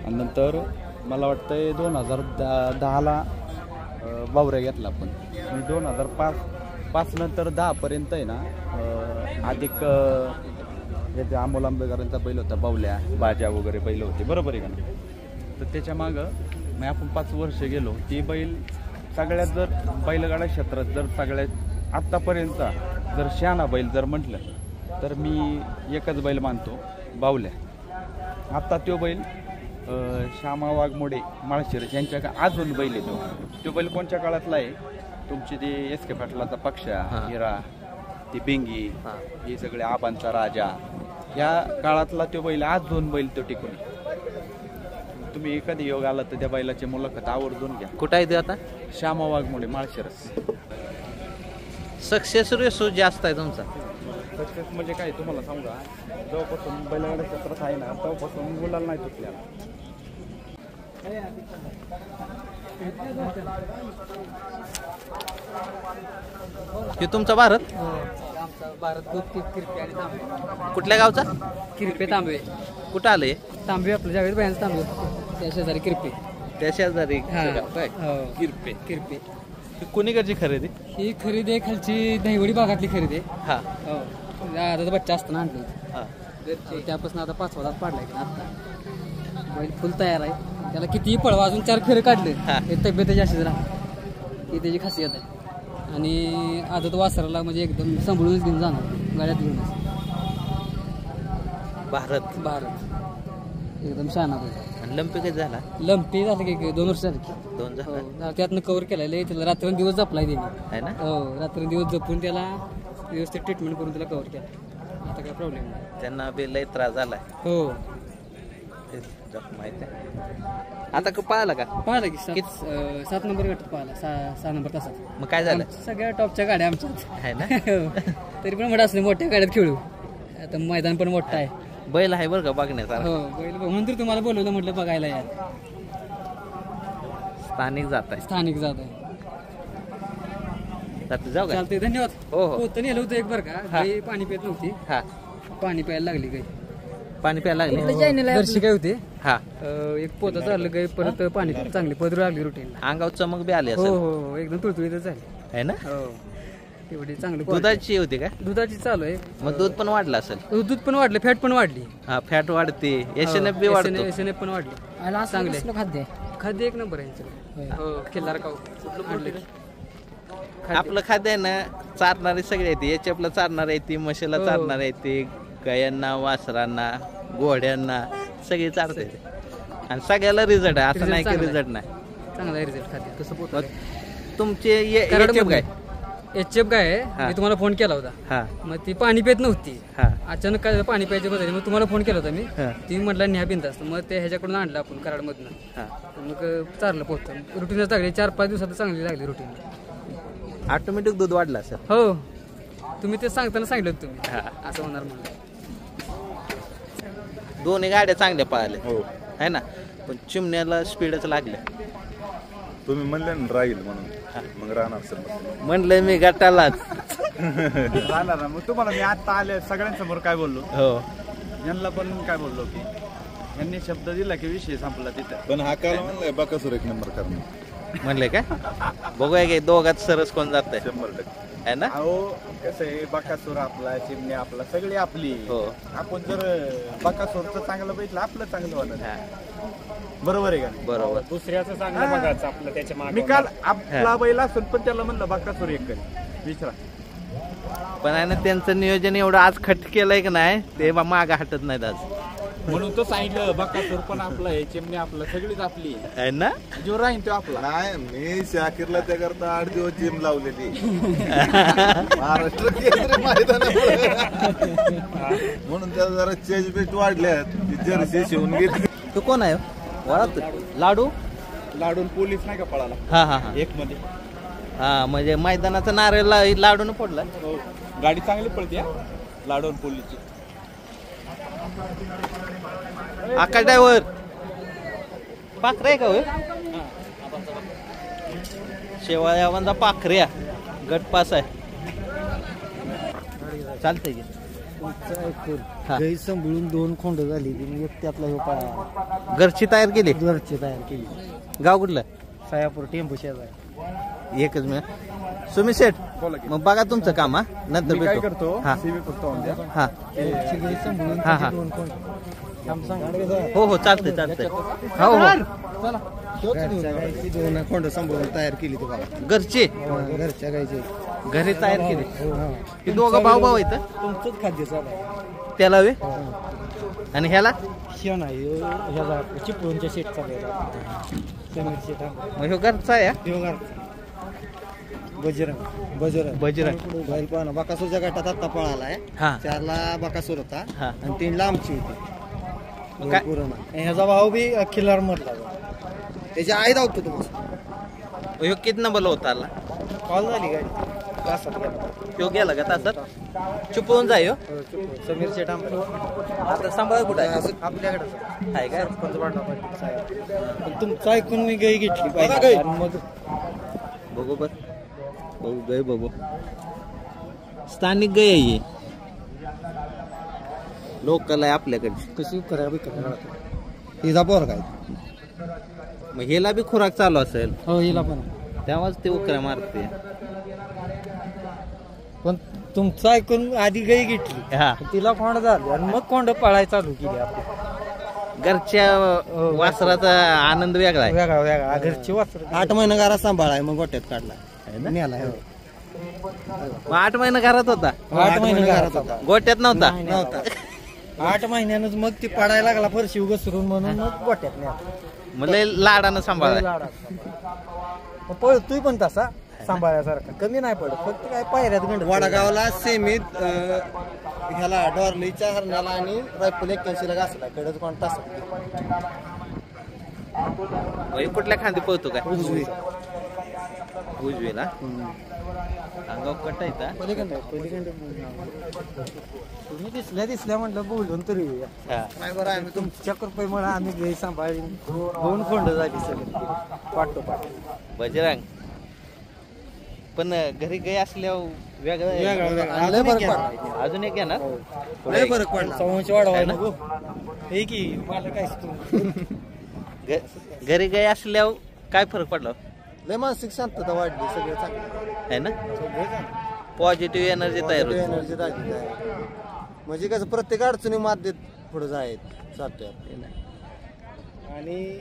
आणि नंतर मला वाटतंय 2010ला बावऱ्या घेतला. आपण मी 2005 नंतर 10 पर्यंत आहे ना अधिक अमोल आंबेकरांचा बैल होता बावल्या बाजा वगैरे बैल होते बरोबर आहे का ना. तर त्याच्या मागं मग आपण 5 वर्ष गेलो. ती बैल सगळ्यात जर बैलगाडा क्षेत्रात जर सगळ्यात आत्तापर्यंतचा जर शहाणा बैल जर म्हटलं तर मी एकच बैल मानतो बावल्या. आत्ता तो बैल श्यामा वाघमोडे माळशिरस यांच्या अजून बैल येतो. तो बैल कोणत्या काळातला आहे तुमची ती SK पाटलाचा पक्षा हिरा ती बिंगी हे सगळे आबांचा राजा या काळातला तो बैल अजून बैल तो टिकून. तुम्ही कधी योग आला तर त्या बैलाची मुलाखत आवर्जून घ्या.
कुठं आहे ते आता.
श्यामा वाघमोडे माळशिरस.
सक्सेस रेशो जास्त आहे तुमचा.
सक्सेस म्हणजे काय तुम्हाला सांगा जेव्हापासून बैलगाड्या क्षेत्रात आहे ना तेव्हापासून गुलाल नाही तुटल्याला.
हे तुमचा भारत.
भारत किरपे आणि तांबे.
कुठल्या गावचा.
किरपे तांबे.
कुठं आले
तांबे आपलं जावेद बायांचं तांबे त्या शेजारी किरपे.
त्या शेजारी
किरपे किरपे.
कुणीकडची खरेदी.
ही खरेदी आहे खालची दहिवडी भागातली खरेदी आहे.
हा
आता बच्चा असताना आणलं त्यापासून आता 5 वर्षात पाडलाय की आता बैल फुल तयार आहे. त्याला कितीही पळवा अजून 4 फेरे काढले हे तब्येत अशीच राहते. ही त्याची खासियत आहे. आणि आदत वासराला म्हणजे एकदम सांभाळूनच घेऊन जाणार गाड्यात घेऊनच. भारत एकदम शहाणा बैल.
लंपी कधी झाला.
लंपी झालं की 2 वर्ष झाली.
2 झालं.
त्यातनं कव्हर केलेलं त्याला रात्रंदिवस जपलाय त्याने
आहे ना.
हो रात्रंदिवस जपून त्याला व्यवस्थित ट्रीटमेंट करून त्याला कव्हर केला. आता काय प्रॉब्लेम नाही.
त्यांना बी लय त्रास झालाय.
हो
माहिती आहे. आता पाहिला का.
पाहिला की 7 नंबर गटात पाहिला 6 नंबर तासात.
मग काय झालं.
सगळ्या टॉपच्या गाड्या आमच्या
आहे ना.
तरी पण मोठा असले मोठ्या गाड्यात खेळू. आता मैदान पण मोठं आहे.
बैल आहे बरं का बघण्याचा.
हो बैल म्हणून तर तुम्हाला बोलवलं म्हटलं बघायला यार.
स्थानिक जात आहे.
स्थानिक जात आहे.
जाऊ का.
चालतंय धन्यवाद.
हो हो
होतं नेलं होतं एक बरं का. गाई पाणी पित नव्हती. पाणी प्यायला लागली गाई.
पाणी प्यायला लागली.
जर्सी काय होती. एक पोतं चाललं गाई परत पाणी चांगली पदरू लागली रुटीन.
अंगावर चमक बी आली.
हो हो एकदम तुळतुळीतच झाली
आहे ना.
हो तेवढी चांगली.
दुधाची होती का.
दुधाची चालू आहे.
मग दूध पण वाढलं असेल.
दूध पण वाढलं फॅट पण वाढली.
फॅट वाढते. SNF बी वाढतो.
SNF पण वाढली. चांगले खाद्य 1 नंबर आहे. हो किल्लार काऊ
आपलं खाद्य आहे ना चारणारी सगळे येते. HFला चारणार आहे ती म्हशीला चारणार आहे ती गायांना वासरांना घोड्यांना सगळे चारते. आणि सगळ्याला रिझल्ट आहे असं नाही की रिझल्ट नाही.
चांगला रिझल्ट खाते. तसं
तुमचे काय
HF गाय आहे, मी तुम्हाला फोन केला होता.
हा
मग ती पाणी पित नव्हती.
हा
अचानक काय पाणी प्यायच्या बदल मग तुम्हाला फोन केला होता मी. ती म्हटलं न्या बिंदास्त. मग ते ह्याच्याकडून आणलं आपण कराडमधनं. मग चारलं पोहतं रुटीनच लागली. 4-5 दिवसात चांगली लागली रुटीन.
ऑटोमॅटिक दूध वाढला सर.
हो तुम्ही ते सांगताना सांगितलं तुम्ही असं होणार म्हणून.
दोन्ही गाड्या चांगल्या पळाल्या हो है ना, पण चिमण्याला स्पीडच लागल्या.
तुम्ही म्हणले ना राहील म्हणून, मग राहणार सर.
म्हणलं मी गटालाच
राहणार ना. मग तुम्हाला मी आता आले सगळ्यांसमोर काय बोललो
हो,
यांना पण काय बोललो की यांनी शब्द दिला की विषय संपला तिथं.
पण हा काल म्हणलाय बाकासूर 1 नंबर करणार
म्हणले काय. बघूया की दोघात सरस कोण जात आहे
100%
आहे ना. अहो कसं आहे, बकासूर आपला, चिमणी आपला, सगळी आपली.
हो
आपण जर बकासूरचं चांगलं बघितलं आपलं चांगलं होणार. बरोबर आहे का.
बरोबर.
दुसऱ्याचं चांगलं बघायचं आपलं त्याच्या मागे.
मी काल आपला बैल असून पण त्याला म्हणलं बकासूर 1 करी विचारा.
पण आहे ना त्यांचं नियोजन एवढं आज खट केलंय की नाही, ते माग हटत नाहीत आज.
म्हणून तो सांगितलं बकासूर पण आपलं आहे, चिमणी आपलं, सगळीच आपली
आहे ना.
जो राहीन तो आपला.
नाही, मी शाकीरला त्याकरता 8 दिवस जिम लावलेली महाराष्ट्र केंद्र मैदानावर, म्हणून त्याला जरा चेज बेट वाढल्यात. जर्सी शिवून घेतली.
तू कोण आहे वळत लाडू
लाडून पोलीस नाही का पळाला.
हा हा हा
1 मध्ये.
हा म्हणजे मैदानाचा नारळ लाडून फोडला.
गाडी चांगली पळते लाडून पोलीसची.
आकाश ड्रायव्हर पाखरे का होय. शेवाळ्यावंदा पाखऱ्या गटपास आहे. चालतंय की
गाई सांभाळून 2 खोंड झाली. एक त्यातला ह्यो
घरची तयार केली.
घरची तयार केली.
गाव कुठलं.
सायापूर टेम्पो शेजारी.
एकच मिनिट. सुमित शेठ मग बघा तुमचं काम. हा नंतर
काय
भेटू.
करतो
हा
सीव्ही करतो
हा
गाई सांभाळून
हा हा
2 खोंड.
हो हो चालतंय चालतंय. हो हो
घरच्या गायची 2 खोंड सांभाळून तयार केली ती बाबा.
घरची
घरच्या गायची
घरी तयार केली. ती दोघं भाऊ भाऊ आहेत.
तुमचंच खाद्य चालू
त्याला वे आणि ह्याला
शेण आहे ह्याचा चिपळूणच्या शेटचा
मग ह्यो घरचा आहे.
बजरंग बैल पाहणं बकासूरच्या गटात आता पळालाय. 4ला बकासूर होता आणि 3ला आमची होती. ह्याचा भाऊ बी खिलार मधला. त्याची आई धावतो तुम्हाला.
ह्यो किती नंबरला होता.
कॉल झाली गाडी
ह्यो गेला का तासात चुपवून जाय.
समीर शेठ
आता सांभाळ कुठं आहे.
आपल्याकडे
आहे का.
पण तुमचं ऐकून मी गाई घेतली पाहिजे. मग
बघू बर बघू गाय बघू. स्थानिक गाय आहे लोकल आहे आपल्याकडे.
कशी करा हिचा पोर काय.
मग हिला बी खुराक चालू असेल.
हो हिला पण
तेव्हाच ते उकऱ्या मारते.
पण तुमचं ऐकून आधी गाई घेतली. तिला खोंड झाली आणि मग खोंड पळायला चालू केली. आपली
घरच्या वासराचा आनंद वेगळा आहे.
वेगळा घरची वासर 8 महिने घरात सांभाळाय मग गोट्यात काढला.
मग 8 महिने घरात होता.
8 महिने घरात होता.
गोट्यात नव्हता.
8 महिन्यानंच मग ती पडायला लागला फरशी घसरून म्हणून मग गोट्यात न्या.
मग लय लाडानं सांभाळला.
पळतोय पण तसा सांभाळण्यासारखा कमी नाही पडत. फक्त काय पायऱ्यात गंड. वडगावला सेमीत ह्याला डॉर्लीच्या हरण्याला आणि रायफल 81ला घासला. कडच कोण तास
कुठल्या खांदी पळतो काय.
उजवी
उजवीला अंगाव कटायचा.
तुम्ही दिसल्या म्हटलं बोलून तरी नाही बरं. आम्ही तुमच्या कृपेमुळे आम्ही गाई सांभाळली. 2 खोंड झाली सगळी पाठोपाठ.
बजरंग पण घरी गाय असल्यावर
वेगळं
अजून एक येणार.
लय फरक पडला. संवंश वाढवाय नको हे की मला काय.
घरी गाय असल्यावर काय फरक पडला.
लय मानसिक शांतता वाढली. सगळं चांगलं
आहे ना. पॉझिटिव्ह एनर्जी तयार होते.
एनर्जी राहिली म्हणजे कसं प्रत्येक अडचणी मात देत पुढे जाते. आणि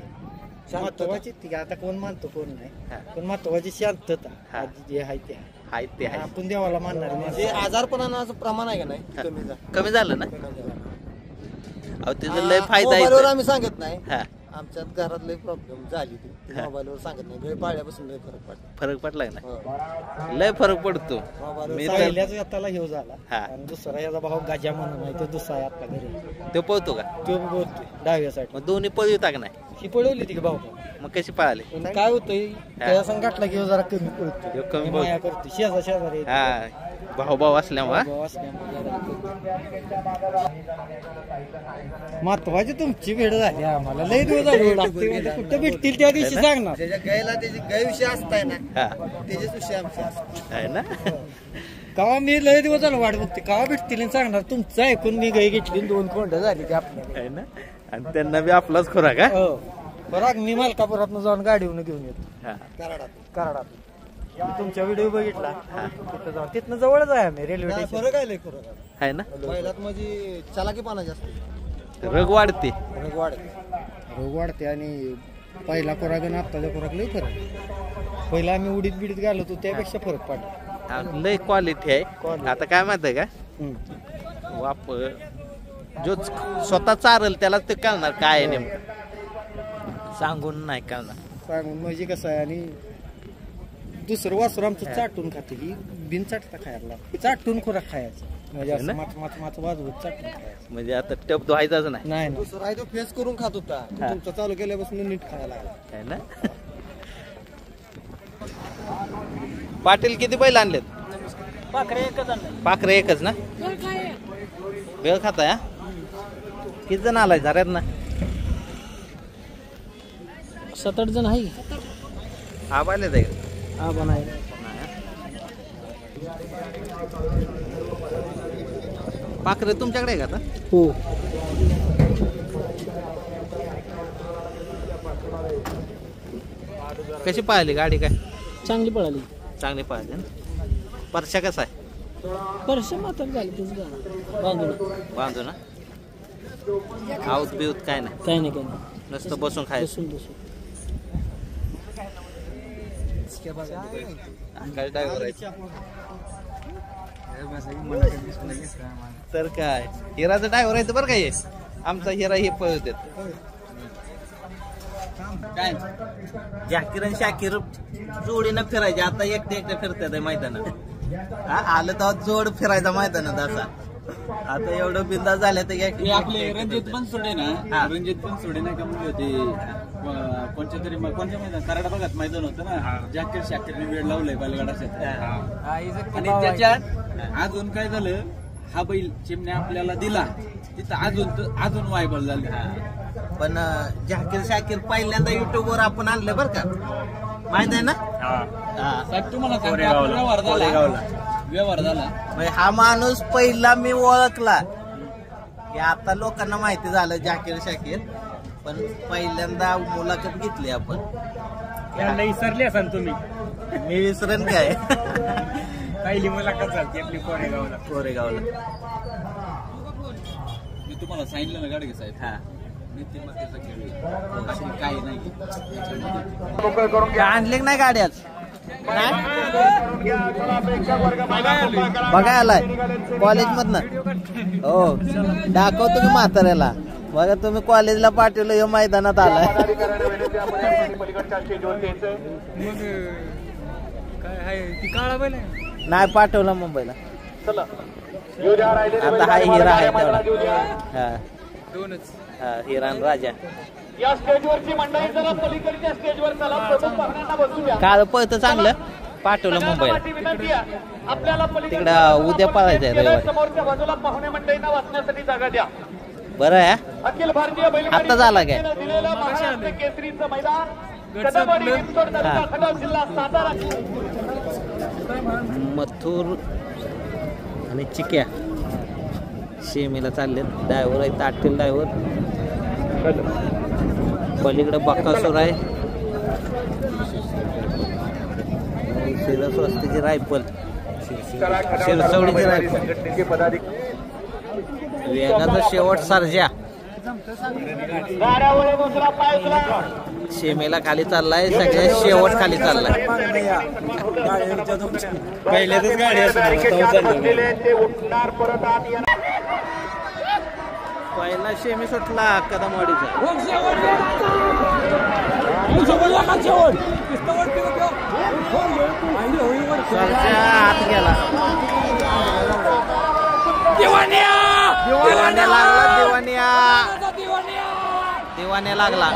महत्वाची ती आता कोण मानतो कोण नाही. पण महत्वाची शांतता जे आहे ते आपण देवाला मानणार. म्हणजे आजारपणाचं प्रमाण आहे का नाही
कमी झालं ना. तिचा लय फायदा आहे.
आम्ही सांगत नाही आमच्यात घरात लय प्रॉब्लेम झाली ती मोबाईलवर सांगत नाही गळ पाळल्यापासून लय
फरक पडलाय ना लय फरक पडतो
मी पहिल्याच हाताला घेऊ झाला आणि दुसरा याचा भाऊ गाजा म्हणून आहे तो दुसरा आहे आपल्या घरी
तो पळतो का
तो बोलतोय डाव्यासाठी
मग दोन्ही पळवता का नाही
ही पळवली ती भाऊ
मग कशी पळाली
काय होतंय त्या संघटला घेऊ जरा कमी पळतो
कमी
माया करतो शेजारी
हा भाऊ असल्यामुळे
महत्वाची तुमची भेट झाली आम्हाला लय दिवस झाले कुठं भेटतील त्या दिवशी सांगणार त्याच्या गायला त्याची गाय विषय असताय ना त्याच्याच विषय आमचे आहे ना कवा मी लय दिवस झालं वाट बघते कवा भेटतील सांगणार तुमचं ऐकून मी गाय घेतली 2 कोंड झाली की आपल्याला
आहे ना आणि त्यांना बी आपलाच खोराक आहे
खोराक मी मालकापुरातून जाऊन गाडीवरून घेऊन येतो कराडात तुमचा व्हिडिओ बघितला तिथं जाऊन तिथनं जवळच आहे आम्ही रेल्वे स्टेशन फरक आहे ना पहिल्यात म्हणजे चलाकीपणा जास्त
रग वाढते
रोग वाढते आणि पहिला खोराक आणि आत्ताच्या खोराक लय फरक पहिला आम्ही उडीत बिडीत घालत होतो त्यापेक्षा फरक पडला
लय क्वालिटी आहे आता काय माहित आहे का जो स्वतः चारल त्याला ते कळणार काय आहे नेमकं सांगून नाही कळणार
सांगून म्हणजे कसं आहे आणि दुसरं वासर आमचं चाटून खाते ही बिन चाटता खायला चाटून खोराक खायचं म्हणजे असं माच वाजवत चाटून खायचं
म्हणजे आता टप धुवायचाच नाही
दुसरा आहे तो फेस करून खात होता तुमचा चालू केल्यापासून नीट खायला
आहे ना पाटील किती बैल आणलेत पाखरे एकच ना वेळ खाता किती जण आलाय झऱ्यात ना
7-8 जण आहे
हा पाहिले ते
हा बनाय
पाखरे तुमच्याकडे आहे का आता
हो
कशी पाहिली गाडी काय
चांगली पळाली
चांगली पाहिली ना परशा कसा आहे
परशा मात्र झाली तेच
बांधू ना आऊत बिऊत काय नाही
काय नाही
नुसतं बसून खायचं तर काय हिराचा ड्रायव्हर आहे बरं काय आमचा हिरा हे पळत काय जाकीर आणि शाकीर जोडीनं फिरायचे आता एकटे फिरतात मैदानात आलं तर जोड फिरायचा मैदानात असा आता एवढं बिंदास झालं तर
आपले रणजित बनसोडे ना का मुली होती कोणत्या तरी कोणत्या मैदान कराडा भागात मैदान होतं ना जाकीर शाकीरने वेळ लावलाय बैलगाडाच्यात आणि त्याच्यात अजून काय झालं हा बैल चिमण्या आपल्याला दिला तिथं अजून वायबल झालं
पण जाकीर शाकीर पहिल्यांदा युट्यूब वर आपण आणलं बरं का माहित आहे ना
साहेब तुम्हाला व्यवहार झाला
म्हणजे हा माणूस पहिला मी ओळखला की आता लोकांना माहिती झालं जाकीर शाकीर पण पहिल्यांदा मुलाखत घेतली आपण
विसरले असाल तुम्ही
मी विसरेन काय
पहिली मुलाखत झाली आपली
कोरेगावला
मी तुम्हाला सांगितलं ना गाडगे साहेब काय नाही
आणले नाही गाड्याच बघाय आलाय कॉलेज मधनं हो दाखवतो मी म्हाताऱ्याला बघा तुम्ही कॉलेजला पाठवलं हे मैदानात आलाय नाही पाठवलं मुंबईला आता हाय हिरा आहे हा हिरा आणि राजा
या स्टेजवरची मंडळी जरा पलीकडच्या स्टेजवर चला प्रथम पाहुण्यांना बसू द्या
काल पळतं चांगलं पाठवलं मुंबईला
आपल्याला
तिकडं उद्या पळायचंय रविवारी
समोरच्या बाजूला पाहुणे मंडळींना वाचण्यासाठी जागा द्या
बरं आहे
अखिल भारतीय
आता झाला काय
दिलेलं महाराष्ट्र केसरीचं मैदान कदमवाडी विंचोड तालुका खटाव जिल्हा सातारा
मथुर आणि चिक्या शेमीला चाललेत ड्रायव्हर आहे ताटील ड्रायव्हर पलीकडे बकासूर आहे स्वस्तीची रायफल शिरसवडीची रायफल वेगाचा शेवट सर्जा शेमेला खाली चाललाय सगळ्या शेवट खाली चाललाय
पहिल्यातच गाडी
पहिला शेमी सुटला कदमवाडीचा. सरच्या आत गेला. दिवाण्या लागला. दिवाण्या लागला.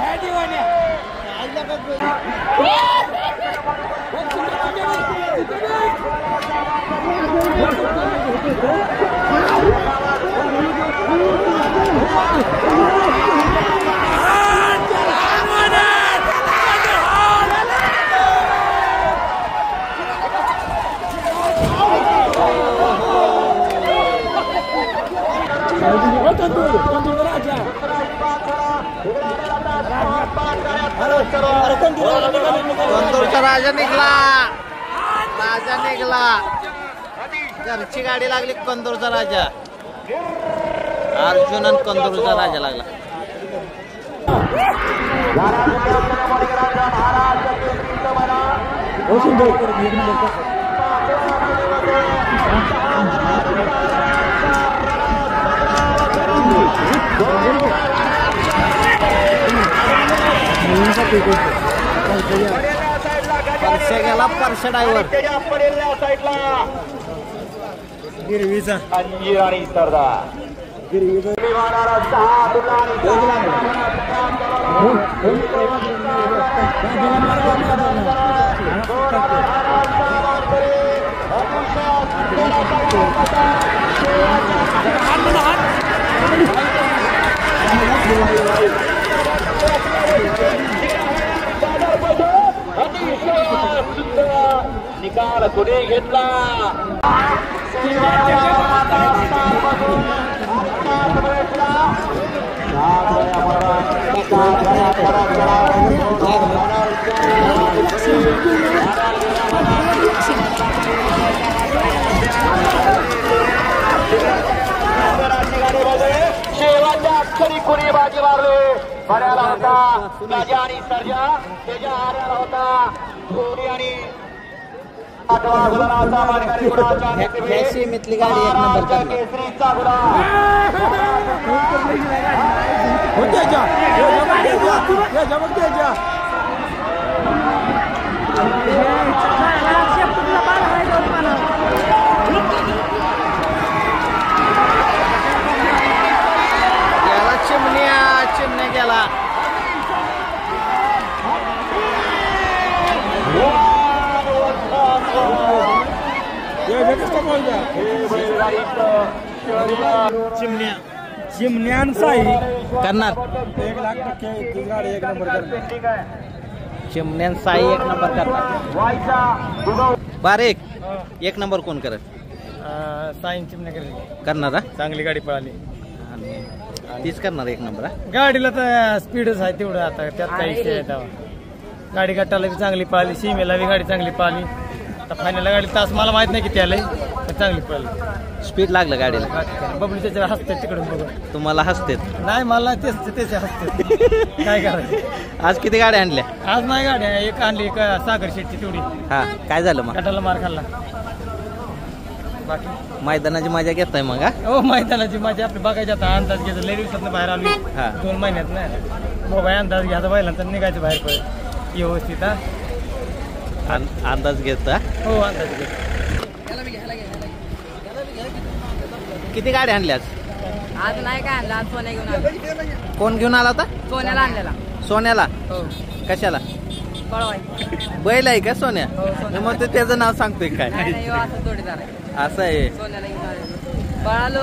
कंदूरचा राजा निघला. घरची गाडी लागली. कंदूरचा राजा. अर्जुन आणि कंदूरचा राजा लागला. परशा गेला. परशा ड्रायव्हर
गिरवीचा अंजीर आणि सरदार निकाल कुठे घेतला. शेवटच्या अक्षरी कुणी बाजी मारले. हऱ्याला होता राजा आणि सर्जा. त्याच्या हऱ्याला होता कोणी आणि
सीमेतली गाडी एक नंबर करणार. चिमण्या गेला.
चिमण्यांचाही
करणार.
1,00,000% गाडी एक नंबर करणार.
चिमण्यांचाही एक नंबर करणार. बारीक एक नंबर कोण करत?
साईन चिमण्या
करणार.
चांगली गाडी पळाली.
तीच करणार एक नंबर.
गाडीला तर स्पीडच आहे तेवढं. आता त्यात काही विषय आहे. गाडी गटाला बी चांगली पळाली. सीमेला बी गाडी चांगली पळाली. आता फायनल गाडी तास मला माहित नाही किती आलंय. चांगली पळाली.
स्पीड लागलं गाडीला.
बबलू त्याच्या हसते तिकडून बघून.
तुम्हाला हसते?
नाही मला तेच हसते. काय करायचं.
आज किती गाड्या आणल्या?
आज नाही गाड्या. एक आणली सागर शेटची तेवढी.
हा काय झालं मग?
गटाला मार खाल्ला. बाकी
मैदानाची मजा घेताय मग?
हो मैदानाची मजा आपली बघायची. आता अंदाज घ्यायचा. लई दिवसात बाहेर आलो. 2 महिन्यात नाही मोबाईल अंदाज घ्यायचा बैलांचा. निघायचं बाहेर पडत व्यवस्थित.
अंदाज घेता?
हो अंदाज घेत.
किती गाड्या आणल्या
आज नाही काय आणलं. आज सोन्या घेऊन आलो.
कोण घेऊन आला होता?
सोन्याला आणलेला.
सोन्याला?
हो.
कशाला?
पळवाय.
बैल आहे का सोन्या? मग ते त्याचं नाव सांगतोय काय?
नाही असं जोडीदार आहे.
असं आहे.
सोन्याला घेऊन आलेलो. पळालो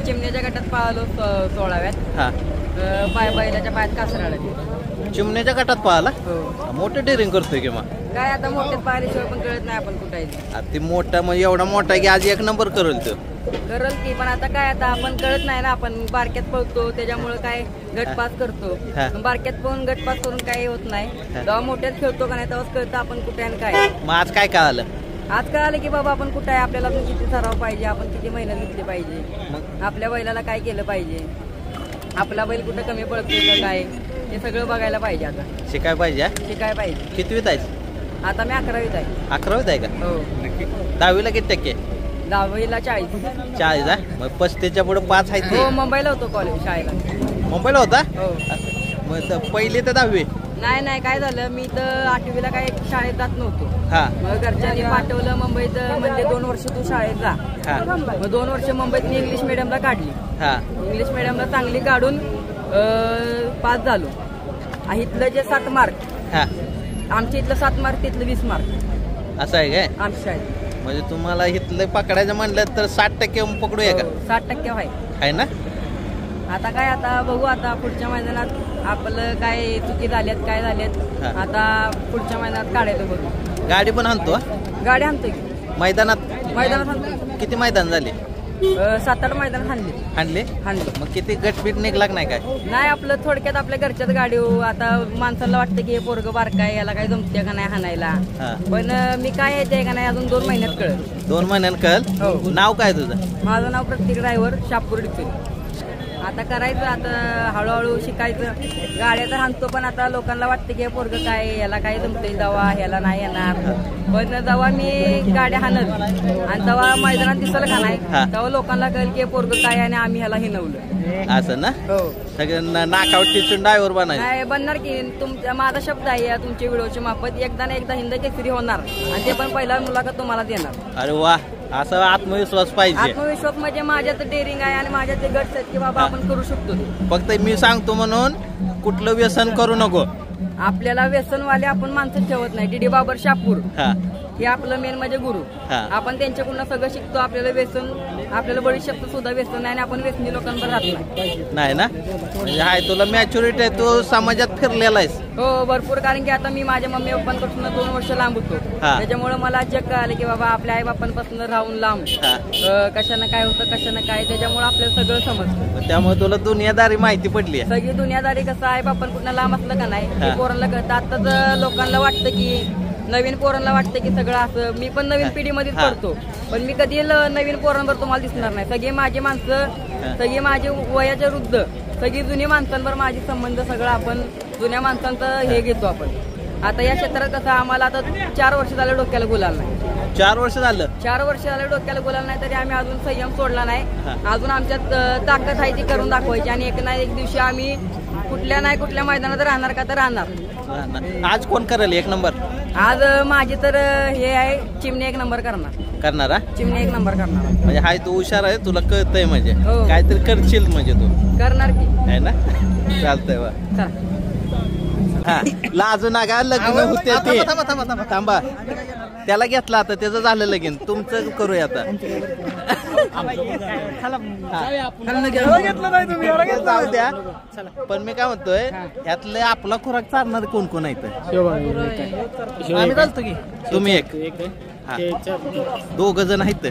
चिमण्याच्या गटात पळालो 16व्यात.
हा
बैलाच्या पायात कासरा आला.
चिमण्याच्या गटात पळाला? मोठं डेअरिंग करतोय की मग
काय आता मोठ्यात पाहिल्याशिवाय पण कळत नाही आपण कुठे आहे.
ते मोठा म्हणजे एवढा मोठा की आज एक नंबर करेल तो.
करल की पण आता काय आता आपण कळत नाही ना. आपण बारक्यात पळतो त्याच्यामुळे काय गटपास करतो. बारक्यात पळून गटपास करून काही होत नाही. जेव्हा मोठ्यात खेळतो का नाही तेव्हाच कळतं आपण कुठे आणि काय.
मग आज काय कळालं?
आज कळालं की बाबा आपण कुठे आहे. आपल्याला पण किती सराव पाहिजे. आपण किती मेहनत घेतली पाहिजे. आपल्या बैलाला काय केलं पाहिजे. आपला बैल कुठं कमी पडतो का काय हे सगळं बघायला पाहिजे. आता
शिकाय पाहिजे.
शिकाय पाहिजे.
कितवीत आहे
आता मी 11वीत आहे.
11वीत आहे का?
हो.
10वीला किती टक्के?
10वीला 40.
40 आहे. मग 35च्या पुढे 5 आहे ते.
हो, मुंबईला होतो कॉलेज शाळेला.
मुंबईला होता.
हो.
मग पहिली ते 10वी.
नाही काय झालं, मी तर 8वीला काय शाळेत जात नव्हतो.
हा.
मग घरच्यांनी पाठवलं मुंबईत, म्हणजे 2 वर्ष तू शाळेत जा. मग 2 वर्ष मुंबईत मी इंग्लिश मिडियमला काढली. इंग्लिश मिडियमला चांगली काढून पास झालो. इथलं जे 7 मार्क, आमच्या इथलं 7 मार्क, तिथलं 20 मार्क
असं आहे काय
आमच्या शाळेत.
म्हणजे तुम्हाला इथलं पकडायचं म्हणलं तर 60% पकडूया का?
60% आहे
ना.
आता काय, आता बघू, आता पुढच्या मैदानात आपलं काय चुकी झाल्यात, काय झाल्यात, आता पुढच्या मैदानात काढायचं बघू.
गाडी पण आणतो.
गाडी आणतोय की
मैदानात
आणतो.
किती मैदान झाले?
7-8 मैदान
हाणले. मग किती गटबीट निघला नाही काय?
नाही, आपलं थोडक्यात आपल्या घरच्याच गाडी. आता माणसाला वाटतं की हे पोरगं बारका आहे, याला काय जमते का नाही हाणायला. पण मी काय येते का नाही अजून 2 महिन्यात कळलं.
2 महिन्यात कळलं. नाव काय तुझं?
माझं नाव प्रतीक ड्रायव्हर, शापूर डिपे. आता करायचं, आता हळूहळू शिकायचं. गाड्या तर आणतो, पण आता लोकांना वाटतं की हे पोरगं काय, याला काय जमतंय दवा, ह्याला नाही येणार. पण जेव्हा मी गाड्या हाणल आणि तेव्हा मैदानात दिसल का नाही, तेव्हा लोकांना कळेल की पोरगं काय आणि आम्ही ह्याला हिनवलं.
असं ना. सगळ्यांना नाकावर टिचून ड्रायव्हर बनायचं.
बनणार की. तुमचा माझा शब्द आहे तुमच्या व्हिडिओच्या माफत, एकदा ना एकदा हिंद केसरी होणार आणि ते पण पहिला मुलाखत तुम्हाला देणार.
अरे वा, असा आत्मविश्वास पाहिजे.
आत्मविश्वास म्हणजे माझ्यात डेअरिंग आहे आणि माझ्यात ते गट्स आहेत की बाबा आपण करू शकतो.
फक्त मी सांगतो म्हणून कुठलं व्यसन करू नको.
आपल्याला व्यसनवाले आपण माणसं ठेवत नाही. डीडी बाबर शापूर हे आपलं मेन म्हणजे गुरु. आपण त्यांच्याकडून सगळं शिकतो. आपल्याला व्यसन, आपल्याला बळीशब्द सुद्धा व्यसन नाही आणि आपण व्यसनी लोकांवर राहत नाही
ना. म्हणजे हाय, तुला मॅच्युरिटी आहे, तू समाजात फिरलेला आहेस.
हो, भरपूर. कारण की आता मी माझ्या मम्मी पप्पांपासून 2 वर्ष लांब होतो. त्याच्यामुळे मला जग कळालं की बाबा आपल्या आई बापांपासून राहून लांब कशानं काय होतं, कशानं काय, त्याच्यामुळे आपल्याला सगळं समजतं.
त्यामुळे तुला दुनियादारी माहिती पडली.
सगळी दुनियादारी कसं आई बापांकडून लांब असलं का नाही, पोरांना कळतं. आताच लोकांना वाटतं की, नवीन पोरांना वाटतं की सगळं असं. मी पण नवीन पिढीमध्येच पडतो, पण मी कधी नवीन पोरांवर तुम्हाला दिसणार नाही. सगळी माझी माणसं, सगळी माझी वयाच्या वृद्ध, सगळी जुनी माणसांवर माझे संबंध, सगळं आपण जुन्या माणसांचं हे घेतो आपण. आता या क्षेत्रात कसं आम्हाला आता 4 वर्ष झालं डोक्याला गुलाल नाही.
4 वर्ष झालं?
4 वर्ष झालं डोक्याला गुलाल नाही, तरी आम्ही अजून संयम सोडला नाही. अजून आमच्यात ताकद आहे ती करून दाखवायची आणि एक ना एक दिवशी आम्ही कुठल्या नाही कुठल्या मैदानात राहणार का तर राहणार.
आज कोण करेल 1 नंबर?
आज माझी तर हे आहे, चिमणी 1 नंबर करणार. चिमणी 1 नंबर करणार.
म्हणजे हाय, तू हुशार आहे, तुला कळतंय, म्हणजे काहीतरी करशील, म्हणजे तू
करणार की
आहे ना. चालतंय वा. लाजू नका, लग्न होते ते. थांबा, त्याला घेतला आता, त्याचं झालं लगीन, तुमचं करूया आता. जाऊ द्या. पण मी काय म्हणतोय, यातले आपला खुराक चालणार कोण कोण आहे? तुम्ही एक, 2 जण आहेत.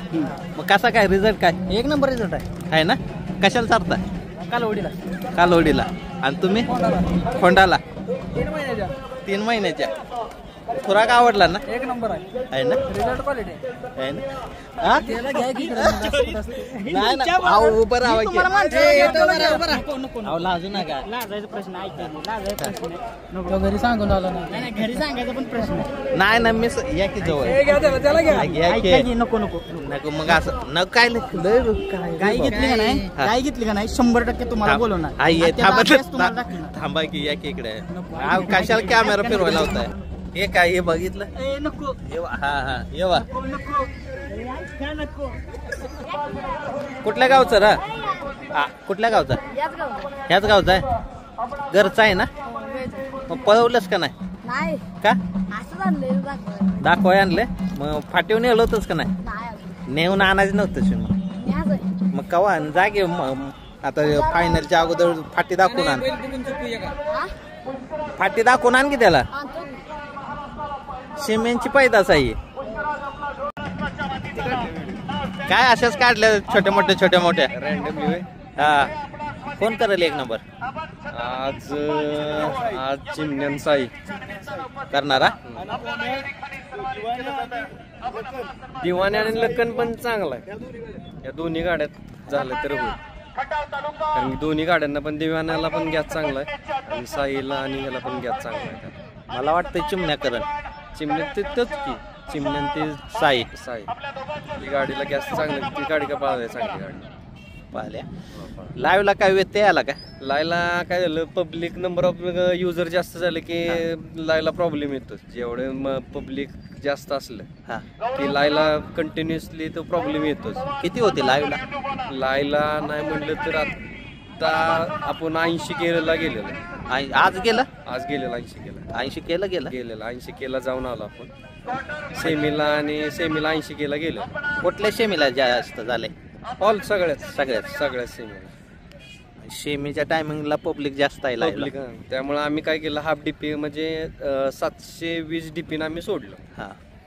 मग कसा काय रिझल्ट? काय
1 नंबर रिझल्ट
आहे ना. कशाला चालता? कालवडीला. आणि तुम्ही? खोंडाला. 3 महिन्याच्या. खुराक आवडला ना?
1 नंबर
आहे ना.
रिझल्ट क्वालिटी
आहे ना. नाही ना, उभं राहा की. लाजू नका.
लाजायचा प्रश्न ऐकायला घरी सांगून आला नाही. घरी सांगायचा पण प्रश्न
नाही ना. मी या की जवळ नको. मग असं न काय
गाय घेतली का नाही 100% तुम्हाला बोलवणार.
थांबा की, या की इकडे. कशाला कॅमेरा फिरवायला होताय? हे काय, हे बघितलं?
नको.
हा येवा. कुठल्या गावचं रा? कुठल्या गावचा? ह्याच गावचा आहे. घरचा आहे ना. मग पळवलंस का नाही? का दाखवाय आणले? मग फाटीव नेलं होतंस का नाही? नेऊन आणायचं नव्हतं. मग कवा जागे. आता फायनलच्या अगोदर फाटी दाखवून आण. फाटी दाखवून आण की त्याला. सिमेंटची पैदास आहे. काय अशाच काढल्या छोट्या मोठ्या
रँडमली.
कोण करेल 1 नंबर?
आज चिमण्यान साई
करणारा.
दिवाने आणि लखन पण चांगला आहे. या दोन्ही गाड्यात झालं तर होईल. कारण दोन्ही गाड्यांना पण, दिवाण्याला पण गॅस चांगला आहे आणि साईला आणि याला पण गॅस चांगला आहे.
मला वाटतं चिमण्या करण.
चिमण्यात तेच की चिमण्यान ते
साई
ही गाडीला गॅस चांगली ती गाडी का पाळायला चांगली गाडी
पाहिल्या लाईव्हला काय व्यत्यय आला का
लायला काय झालं पब्लिक नंबर ऑफ युजर जास्त झाले की लायला प्रॉब्लेम येतो जेवढे पब्लिक जास्त असलं की लायला कंटिन्युअसली तो प्रॉब्लेम येतोच
किती होते लाईव्हला
लायला नाही म्हणलं तर आता आपण 80 केला गेलेलं
आज गेलं
80 केलं 80 केला जाऊन आलो आपण सेमीला 80 केला गेलो
कुठल्या सेमीला जास्त झाले
ऑल सगळ्यात
सेमीच्या टायमिंगला पब्लिक जास्त आहे
पब्लिक त्यामुळे आम्ही काय केलं हाफ डीपी म्हणजे 720 डीपीनं आम्ही सोडलं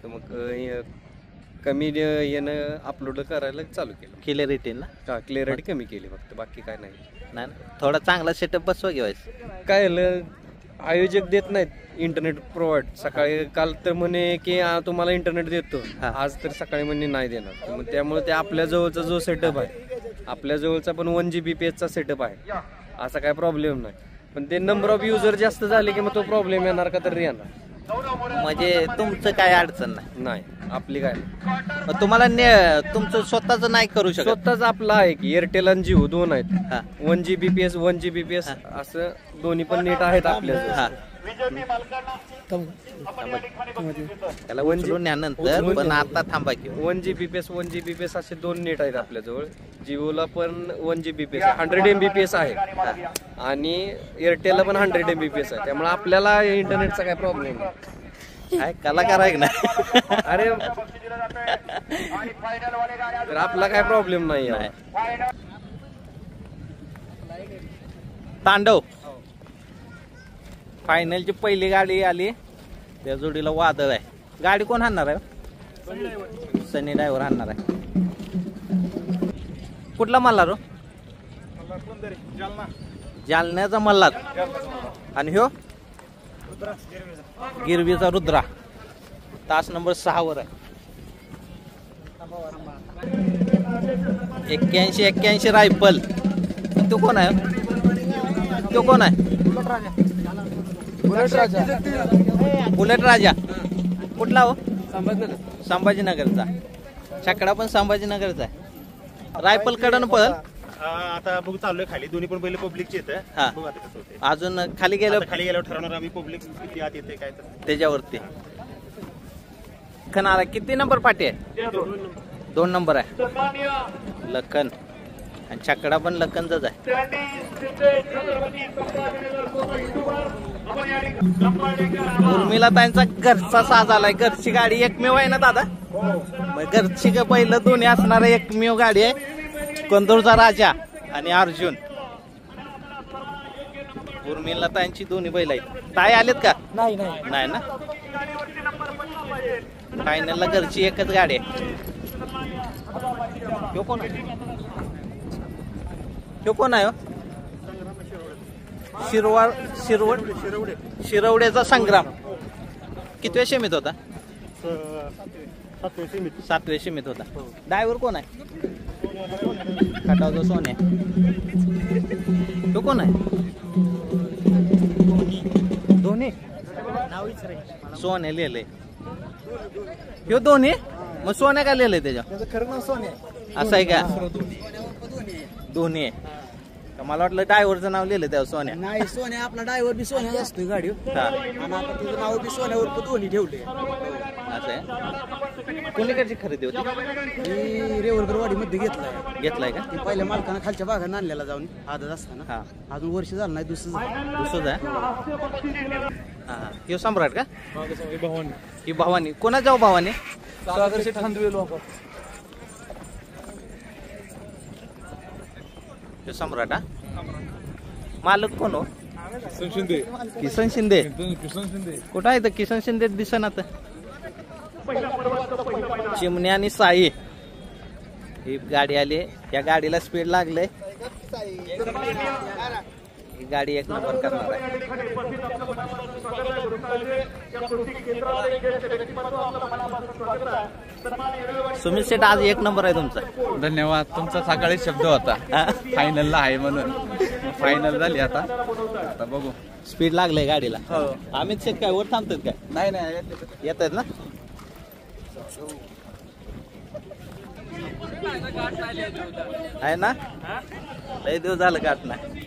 तर मग कमी येणं अपलोड करायला चालू केलं क्लिअरिटी कमी केली फक्त बाकी काय नाही
थोडा चांगला सेटअप बसवा घेवायचं
काय आयोजक देत नाहीत इंटरनेट प्रोव्हाइड सकाळी काल तर म्हणे की तुम्हाला इंटरनेट देतो आज तर सकाळी म्हणे नाही देणार मग त्यामुळे ते आपल्या जवळचा जो सेटअप आहे आपल्या जवळचा पण 1 Gbps चा सेटअप आहे असा काय प्रॉब्लेम नाही पण ते नंबर ऑफ युजर जास्त झाले की मग तो प्रॉब्लेम येणार का तर येणार
म्हणजे तुमचं काय अडचण
नाही आपली काय
तुम्हाला तुमचं स्वतःच नाही करू शकत
स्वतःच आपलं आहे की एअरटेल आणि जिओ दोन आहेत 1 Gbps असं दोन्ही पण नेट आहेत आपल्या
त्याला उचलून नंतर पण आता थांबा की
1 Gbps असे दोन नेट आहेत आपल्याजवळ जिओला पण 1 Gbps 100 Mbps आहे आणि एअरटेलला पण 100 Mbps आहे त्यामुळे आपल्याला इंटरनेटचा काय प्रॉब्लेम नाही
काय कलाकार आहे ना
अरे तर आपला काय प्रॉब्लेम नाही
तांडव फायनलची पहिली गाडी आली त्या जोडीला वादळ आहे गाडी कोण हाणणार आहे सनी ड्रायव्हर हाणणार आहे कुठला मल्हार हो जालन्याचा मल्हार आणि ह्यो गिरवीचा रुद्रा तास नंबर 6 वर आहे 81 रायफल तो कोण आहे बुलेट राजा कुठला हो संभाजीनगरचा छकडा पण संभाजीनगरचा आहे रायफल कडन पळ
आता बघू चाललोय खाली दोन्ही पण पहिले पब्लिकचे येतं
अजून खाली गेल्यावर
ठरवणार आम्ही पब्लिक किती आत येते काय
त्याच्यावरती खनारा किती नंबर पाठी आहे 2 नंबर आहे लखन आणि छकडा पण लखनचाच आहे उर्मिला त्यांचा घरचा साज आलाय घरची गाडी एकमेव आहे ना दादा घरची पहिलं दोन्ही असणार एकमेव गाडी आहे कंदूरचा राजा आणि अर्जुन उर्मिला त्यांची दोन्ही बैल आहेत ताई आलेत का नाही ना फायनलला घरची एकच गाडी आहे ह्यो कोण आहे शिरवड्याचा संग्राम कितव्या शेमीत होता 7व्या शेमीत होता ड्रायव्हर कोण आहे खटावचा सोन्या तो कोण आहे दोन्ही सोन्या लिहिलंय ह्यो दोन्ही मग सोन्या काय लिहिलंय त्याच्या
खरं नाव सोन्या
असं आहे का दोन्ही मला वाटलं ड्रायव्हरचं नाव लिहिलं त्या सोन्या
नाही सोन्या आपला ड्रायव्हर बी सोन्या असतोय गाडी आणि आता तुझं नाव बी सोन्यावर दोन्ही ठेवले
असं आहे कोणीकडची खरेदी होती
रेवरगरवाडी मध्ये
घेतलाय का
ती पहिल्या मालकानं खालच्या भागात आणलेला जाऊन आदत असताना अजून वर्ष झालं नाही दुसरं
आहे हा सम्राट का ही भवानी कोणा जाऊ भवानी सम्राट मालक कोण हो किसन शिंदे कुठं आहे तर किसन शिंदे दिसन आता चिमणी आणि साई ही गाडी आली या गाडीला स्पीड लागले ही गाडी एक नंबर करणार आहे सुमित शेठ आज एक नंबर आहे तुमचा
धन्यवाद तुमचा सकाळी शब्द होता फायनलला आहे म्हणून फायनल झाली आता बघू.
स्पीड लागलंय गाडीला. अमित शेठ काय वर थांबतात काय?
नाही
येत आहेत ना. आहे ना, लय दिवस झालं गाठ नाही.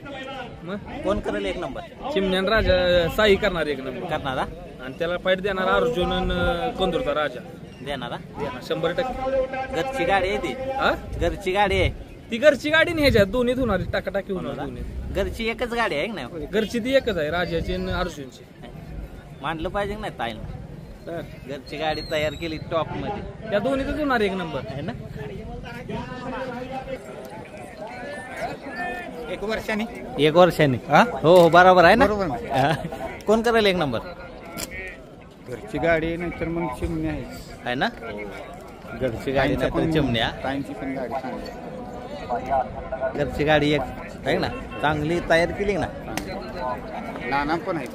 मग कोण करेल 1 नंबर?
चिमण्यान राजा साई करणार 1 नंबर
करणारा
आणि त्याला फाईट देणार अर्जुन आणि कंदूरचा राजा
देणारा.
100%.
घरची गाडी आहे ती. घरची गाडी आहे
ती. घरची गाडी नाही ह्याच्यात दोन्हीत होणार, टाकाटाकी होणार दोन्ही.
घरची एकच गाडी आहे ना.
घरची ती एकच आहे, राजाची आणि अर्जुनची.
मांडलं पाहिजे नाही ताईला. घरची गाडी तयार केली टॉप मध्ये,
त्या दोन्हीतच होणार 1 नंबर
आहे ना.
1 वर्षाने
1 वर्षाने. हो बरोबर आहे ना. कोण करेल 1 नंबर?
घरची गाडी नंतर मग चिमणी
आहे ना. घरची गाडी नंतर चिमण्या.
पण गाडी चांगली.
घरची गाडी एक आहे ना, चांगली तयार केली ना.
नाना पण आहे.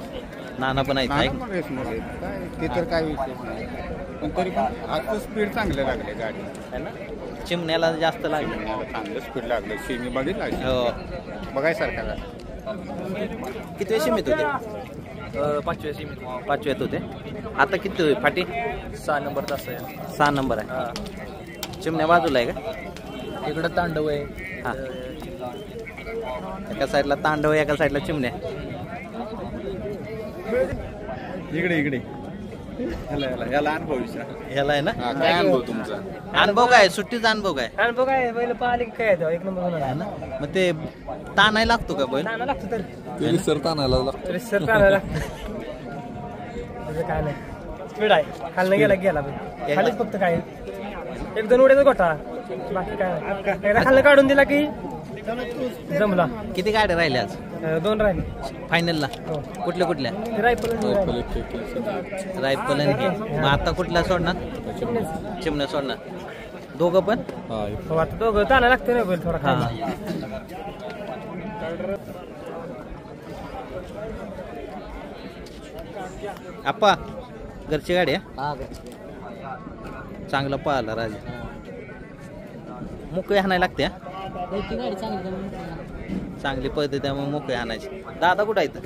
नाना पण आहेत.
ते तर काय विषय नाही, पण तरी पण आता स्पीड चांगलं लागले गाडी
आहे ना. चिमण्याला जास्त लागलं,
चांगलं स्पीड लागलं. शिमी बघितला
हो,
बघायसारखा.
किती शिमित होते?
5व्या सीमित.
5व्यात होते. आता किती होते फाटी?
6 नंबर तास आहे.
6 नंबर आहे. चिमण्या बाजूला आहे का?
इकडं तांडव आहे.
हा, एका साईडला तांडव, एका साईडला चिमण्या.
इकडे याला अनुभव
याला आहे ना.
काय अनुभव तुमचा?
अनुभव काय? सुट्टीचा अनुभव काय?
अनुभव काय बैल पाहिले काय येतो 1 नंबर होणार
आहे ना. मग ते ताणाय लागतो का बैल?
ताना लागतो तर
ताणायला लागतो.
रिसर ताना काय नाही, स्पीड आहे. खालनं गेला बैल खालीच फक्त काय 1-2 उड्याचा गोटा, बाकी काय नाही. एकदा खालनं काढून दिला की जमला.
किती गाड्या राहिल्या आज
2 राहिले
फायनलला? कुठल्या? रायफल हे. मग आता कुठला सोडणार? चिमण्या सोडणार. दोघं पण?
हो, आता दोघं ताना लागतं ना बैल थोडा.
आप्पा, घरची गाडी आहे. चांगला पळाला राजा. मोकळी हाणायला लागते. चांगली पद्धत, त्यामुळे मोकळी हाणायची. दादा कुठं आहेत?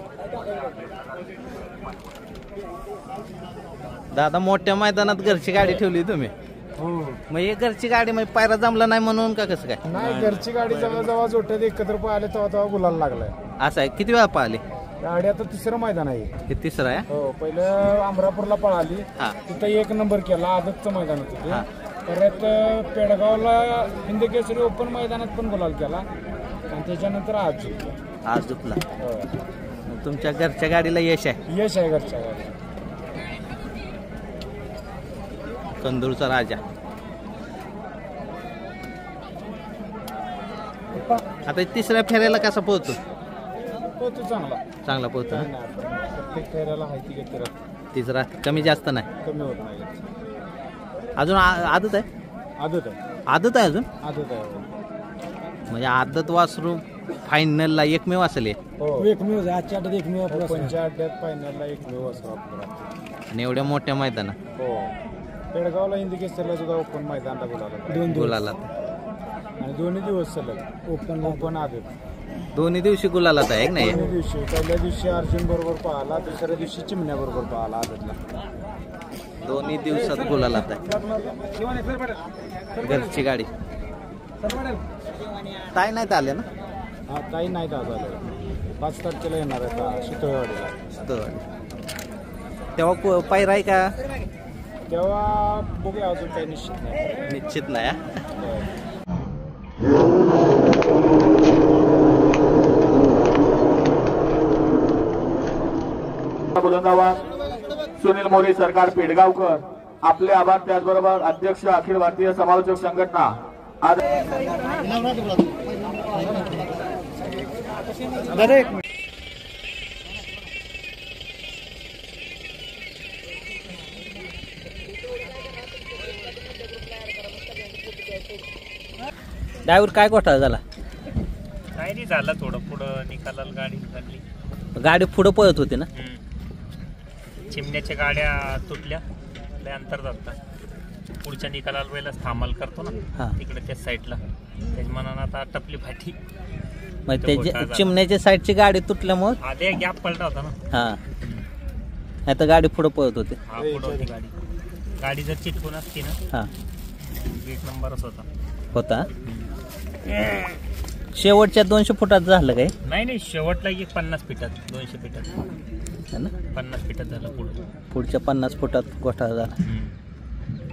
दादा, मोठ्या मैदानात घरची गाडी ठेवली तुम्ही. मग हे घरची गाडी मग पायरा जमला नाही म्हणून का कसं काय?
नाही, घरची गाडी जेव्हा जोट्यात एकत्र पळाले तेव्हा गुलाल लागलाय.
असं आहे. किती वेळा पळाली
गाडी? आता 3रं मैदान आहे.
हे 3रं आहे.
हो, पहिलं अमरापूरला पळाली, तिथं 1 नंबर केला. आदतचं मैदान होतं ते. परत पेडगावला हिंदकेसरी ओपन मैदानात पण गुलाल केला आणि त्याच्यानंतर आज
झुकला. तुमच्या घरच्या गाडीला यश आहे.
घरच्या गाडी.
कंदूरचा राजा. आता 3ऱ्या फेऱ्याला कसा पोहतो? चांगला पोहतो.
प्रत्येक फेऱ्याला हायती घेते.
3रा कमी जास्त नाही,
कमी होत नाही.
अजून आदत आहे. आदत आहे अजून. म्हणजे आदत वासरू फायनलला एकमेव असेल.
एकमेव आजच्या अड्ड्यात एकमेव. पंच्या अड्ड्यात फायनलला एकमेव वासरू आपल्याला.
आणि एवढ्या मोठ्या मैदानात.
हो, पेडगावला हिंदकेसरीला सुद्धा ओपन मैदानला गुलाला. आणि 2 दिवस सलग ओपन आदत.
2 दिवशी गुलालात आहे नाही?
पहिल्या दिवशी अर्जुन बरोबर पाहिला, दुसऱ्या दिवशी चिमण्या बरोबर पाहिला आदतला.
2 दिवसात गुलालात आहे. घरची गाडी. ताई नाहीत आले ना?
ताई नाहीत आज आले. 5 तारखेला येणार आहे शितळेवाडीला.
तेव्हा पायरा आहे का?
तेव्हा बघूया, अजून काही निश्चित
नाही.
सुनील मोरे, सरकार पेडगावकर, आपले आभार. त्याचबरोबर अध्यक्ष अखिल भारतीय समालोचक संघटना.
ड्रायव्हर काय घोटाळा झाला?
काय नाही झालं, थोडं पुढं निकालाला गाडी झाली.
गाडी पुढं पळत होती ना.
चिमण्याच्या गाड्या तुटल्या, लय अंतर जातं. पुढच्या निकालाला वेळेला थांबाल करतो ना तिकडे त्या साईडला, त्याच्या मनानं आता टपली फाटी
मग त्याची चिमण्याच्या साईडची गाडी तुटल्यामुळे
आधी गॅप पलटा होता ना.
हा नाही तर गाडी पुढे पळत होते.
हा पुढे होती गाडी जर चिटकून असती ना
हा
एक नंबरच
होता. शेवटच्या 200 फुटात झालं काय?
नाही शेवटला 50 फीटात 200 फीटात 50 फीटात झालं.
पुढच्या 50 फुटात गोठा झाला.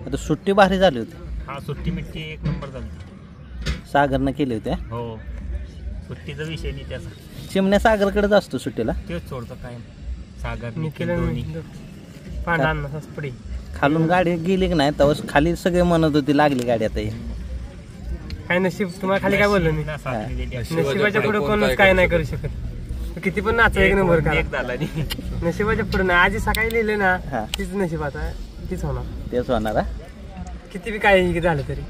आता सुट्टी भारी झाली होती.
हा सुट्टी मिट्टी एक नंबर झाली.
सागरनं केली होती.
हो सुट्टीचा विषय नाही त्याचा.
चिमण्या सागरकडेच असतो सुट्टीला.
तेच सोडतो काय सागर
खालून गाडी गेली की नाही तेव्हा खाली सगळे म्हणत होती लागली गाडी. आता
काय नशीब तुम्हाला खाली काय बोललो मी. नशिबाच्या पुढे कोणच काय नाही करू शकत. किती पण नाचा एक नंबर नशिबाच्या पुढे नाही. आजी सकाळी लिहिले ना तीच नशीब आता तीच होणार.
तेच होणार
किती बी काय झालं तरी.